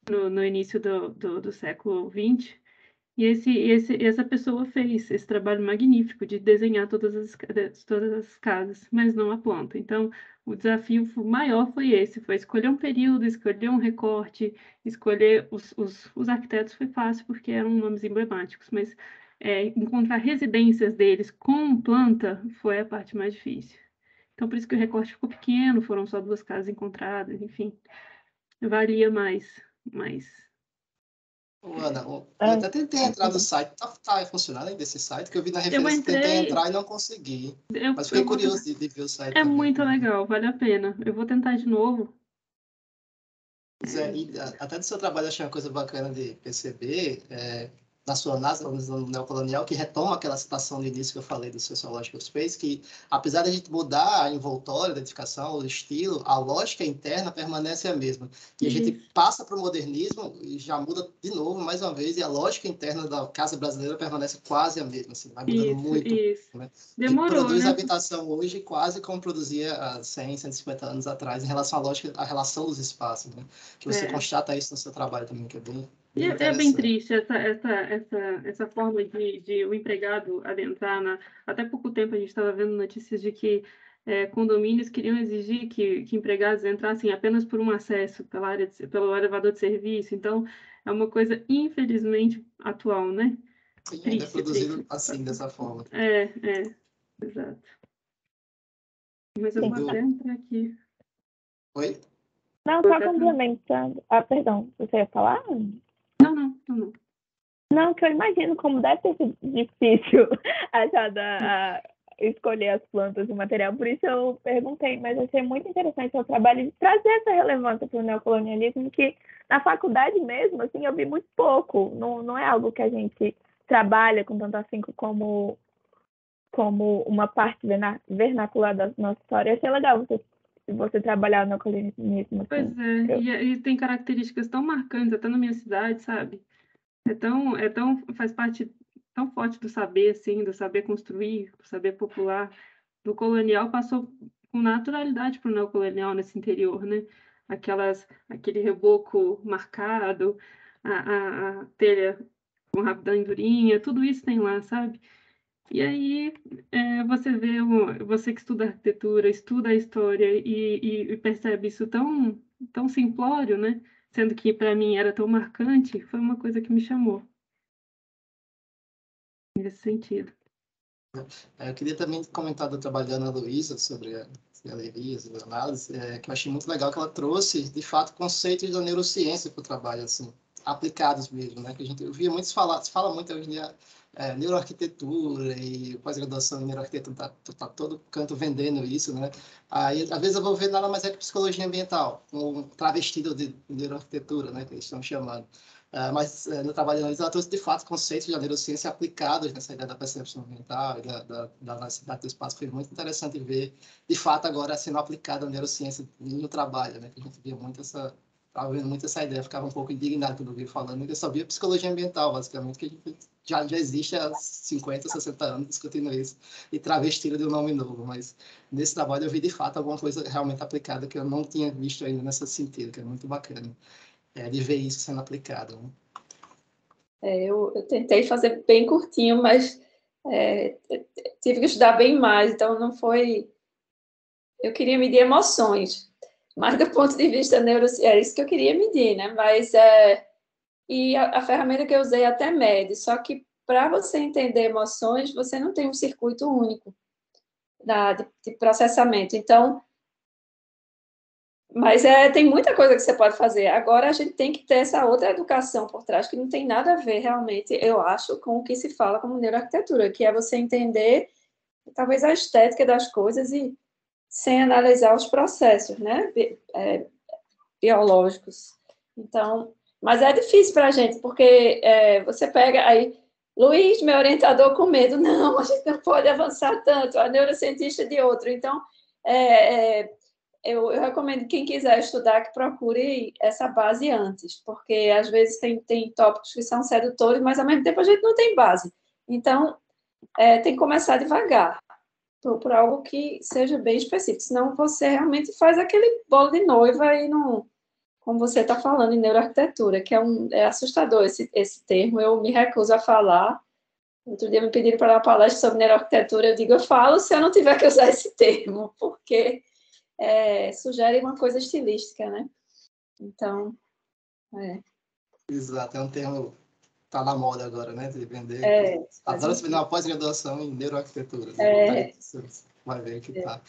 no início do século XX. E essa pessoa fez esse trabalho magnífico de desenhar todas as casas, mas não a planta. Então, o desafio maior foi esse, foi escolher um período, escolher um recorte, escolher os arquitetos foi fácil, porque eram nomes emblemáticos, mas encontrar residências deles com planta foi a parte mais difícil. Então, por isso que o recorte ficou pequeno, foram só 2 casas encontradas, enfim, valia mais. Ana, eu até tentei entrar no site, tá funcionando ainda esse site, que eu vi na referência, tentei entrar e não consegui. Mas fiquei curioso de ver o site É também. muito legal, vale a pena. Eu vou tentar de novo. Pois é, e até do seu trabalho achei uma coisa bacana de perceber, na sua análise no neocolonial, que retoma aquela citação no início que eu falei do Sociological Space, que apesar de a gente mudar a envoltória da edificação, o estilo, a lógica interna permanece a mesma. E a gente passa para o modernismo e já muda de novo, mais uma vez, e a lógica interna da casa brasileira permanece quase a mesma, assim, vai mudando muito. Né? Demorou, e produz né? habitação hoje quase como produzia há 100, 150 anos atrás, em relação à lógica, à relação dos espaços, né? Que você constata isso no seu trabalho também, que é bem é bem triste essa forma de o empregado adentrar Até pouco tempo a gente estava vendo notícias de que condomínios queriam exigir que empregados entrassem apenas por um acesso pelo elevador de serviço. Então, é uma coisa, infelizmente, atual, né? Sim, ainda é produzido assim, dessa forma. Exato. Mas eu vou até entrar aqui. Oi? Não, só complementando. Perdão, você ia falar? Não. Não, que eu imagino como deve ter sido difícil escolher as plantas e o material, por isso eu perguntei, mas achei muito interessante o seu trabalho de trazer essa relevância para o neocolonialismo, que na faculdade mesmo, assim, eu vi muito pouco, não é algo que a gente trabalha com tanto afinco como uma parte vernacular da nossa história. Achei legal você trabalhar no neocolonialismo. Assim. Pois é, e tem características tão marcantes, até na minha cidade, sabe? Faz parte tão forte do saber, assim, do saber construir, do saber popular. Do colonial passou com naturalidade para o neocolonial nesse interior, né? Aquele reboco marcado, a telha com rapidandurinha, tudo isso tem lá, sabe? E aí você que estuda arquitetura, estuda a história e percebe isso tão simplório, né? Sendo que para mim era tão marcante, foi uma coisa que me chamou nesse sentido. Eu queria também comentar do trabalho da Ana Luísa sobre as galerias, a análise, que eu achei muito legal que ela trouxe, de fato, conceitos da neurociência para o trabalho, assim, aplicados mesmo, né? Que eu via muitos se fala muito hoje em dia neuroarquitetura e pós-graduação em neuroarquitetura, tá todo canto vendendo isso, né? Aí, às vezes eu vou ver nada mais é que psicologia ambiental, um travestido de neuroarquitetura, né? Que eles estão chamando. Mas no trabalho de análise, ela trouxe, de fato, conceitos da neurociência aplicados nessa ideia da percepção ambiental e da necessidade do espaço. Foi muito interessante ver, de fato, agora sendo aplicada a neurociência no trabalho, né? Que a gente via muito estava vendo muito essa ideia, ficava um pouco indignado quando eu vi falando, porque eu só via psicologia ambiental, basicamente, que a gente já existe há 50, 60 anos discutindo isso, e travestido de um nome novo, mas nesse trabalho eu vi, de fato, alguma coisa realmente aplicada que eu não tinha visto ainda nesse sentido, que é muito bacana. De ver isso sendo aplicado. Né? Eu tentei fazer bem curtinho, mas tive que estudar bem mais, então não foi... Eu queria medir emoções, mas do ponto de vista neurocientífico, é isso que eu queria medir, né? Mas, e a ferramenta que eu usei até mede, só que para você entender emoções, você não tem um circuito único de processamento. Então, mas tem muita coisa que você pode fazer. Agora, a gente tem que ter essa outra educação por trás, que não tem nada a ver, realmente, eu acho, com o que se fala como neuroarquitetura, que é você entender, talvez, a estética das coisas e sem analisar os processos, né, biológicos. Então, mas é difícil para a gente, porque você pega aí, Luiz, meu orientador, com medo, não, a gente não pode avançar tanto, a neurocientista de outro. Então, eu recomendo que quem quiser estudar que procure essa base antes, porque às vezes tem tópicos que são sedutores, mas ao mesmo tempo a gente não tem base. Então, tem que começar devagar. Estou por algo que seja bem específico, senão você realmente faz aquele bolo de noiva e não, como você está falando em neuroarquitetura, que é assustador esse termo, eu me recuso a falar. Outro dia me pediram para dar uma palestra sobre neuroarquitetura, eu digo, eu falo se eu não tiver que usar esse termo, porque sugere uma coisa estilística, né? Então, Exato, é um termo tá na moda agora, né? De vender. Adoro se vender uma pós-graduação em neuroarquitetura. Você vai ver que tá.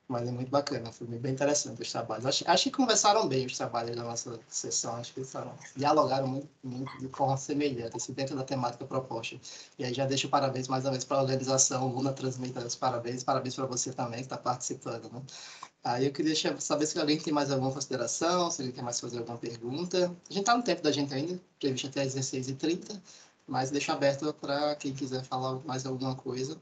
Mas é muito bacana, foi bem interessante os trabalhos. Acho que conversaram bem os trabalhos da nossa sessão, acho que dialogaram muito de forma semelhante, assim, dentro da temática proposta. E aí já deixo parabéns mais uma vez para a organização, Luna transmite os parabéns para você também que está participando, né? Aí eu queria saber se alguém tem mais alguma consideração, se alguém quer mais fazer alguma pergunta. A gente está no tempo da gente ainda, previsto até às 16h30, mas deixo aberto para quem quiser falar mais alguma coisa.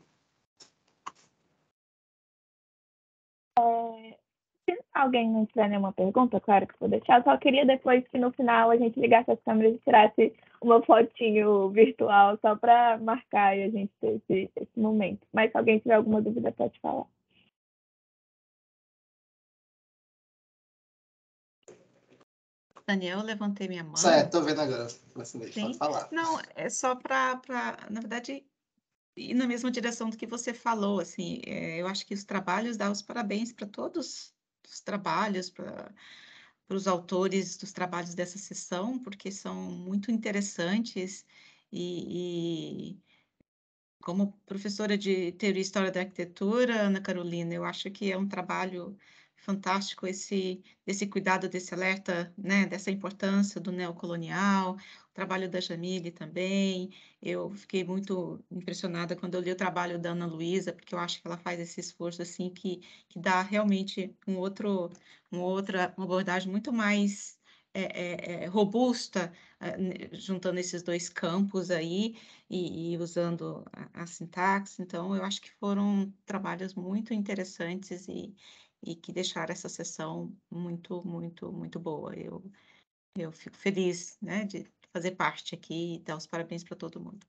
Se alguém não tiver nenhuma pergunta, claro que vou deixar. Só queria depois que no final a gente ligasse as câmeras e tirasse uma fotinho virtual só para marcar e a gente ter esse momento. Mas se alguém tiver alguma dúvida, pode falar. Daniel, eu levantei minha mão. Certo, estou vendo agora. Pode falar. Não, é só para, na verdade, ir na mesma direção do que você falou, assim, eu acho que os trabalhos, dá os parabéns para todos os trabalhos, para os autores dos trabalhos dessa sessão, porque são muito interessantes e como professora de Teoria e História da Arquitetura, Ana Carolina, eu acho que é um trabalho fantástico esse cuidado, desse alerta, né, dessa importância do neocolonial, o trabalho da Jamile também. Eu fiquei muito impressionada quando eu li o trabalho da Ana Luísa, porque eu acho que ela faz esse esforço assim que dá realmente uma abordagem muito mais robusta, juntando esses dois campos aí e usando a sintaxe. Então, eu acho que foram trabalhos muito interessantes e que deixaram essa sessão muito, muito, muito boa. Eu fico feliz, né, de fazer parte aqui e dar os parabéns para todo mundo.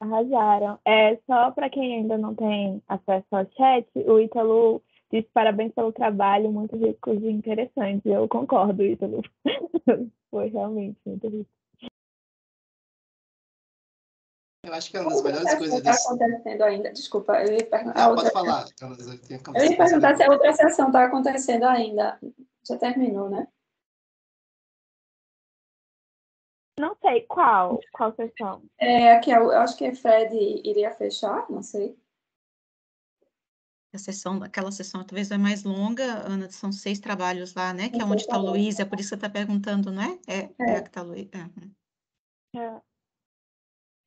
Arrasaram. Só para quem ainda não tem acesso ao chat, o Ítalo disse parabéns pelo trabalho, muito rico e interessante. Eu concordo, Ítalo. Foi realmente muito rico. Eu acho que é uma das melhores coisas está acontecendo ainda. Desculpa, eu ia perguntar. Pode falar. Eu ia perguntar se a outra sessão está acontecendo ainda. Já terminou, né? Não sei qual sessão. Aqui, eu acho que Fred iria fechar, não sei. Aquela sessão talvez é mais longa, Ana, são 6 trabalhos lá, né? Que é onde está o Luiz, é por isso que você está perguntando, não é? É a que está o Luiz.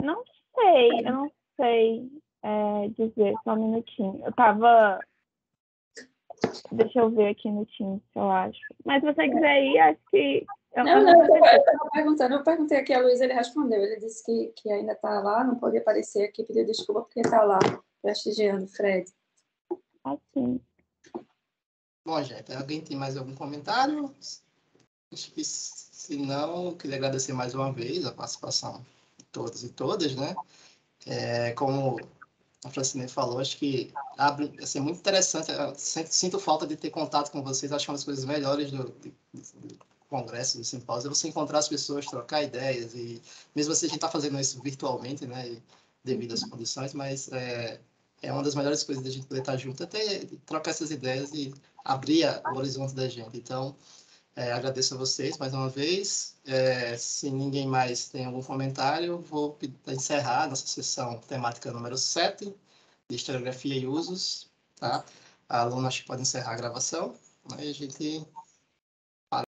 Não sei, eu não sei dizer, só um minutinho. Eu tava. Deixa eu ver aqui no Teams, eu acho. Mas se você quiser ir, acho que. Eu estava perguntando, eu perguntei aqui a Luísa, ele respondeu. Ele disse que ainda está lá, não pode aparecer aqui, pediu desculpa porque está lá, prestigiando o Fred. Assim. Bom, gente, alguém tem mais algum comentário? Acho que, se não, queria agradecer mais uma vez a participação de todos e todas, né? Como a Francine falou, acho que abre, assim, muito interessante. Eu sinto falta de ter contato com vocês. Acho que uma das coisas melhores do congresso, do simpósio, é você encontrar as pessoas, trocar ideias. E mesmo assim, a gente está fazendo isso virtualmente, né? Devido às condições, mas é uma das melhores coisas da gente poder estar junto, até trocar essas ideias e abrir o horizonte da gente. Então, agradeço a vocês mais uma vez. Se ninguém mais tem algum comentário, vou encerrar a nossa sessão temática número 7, de historiografia e usos. Tá? A aluna acho que pode encerrar a gravação. Aí a gente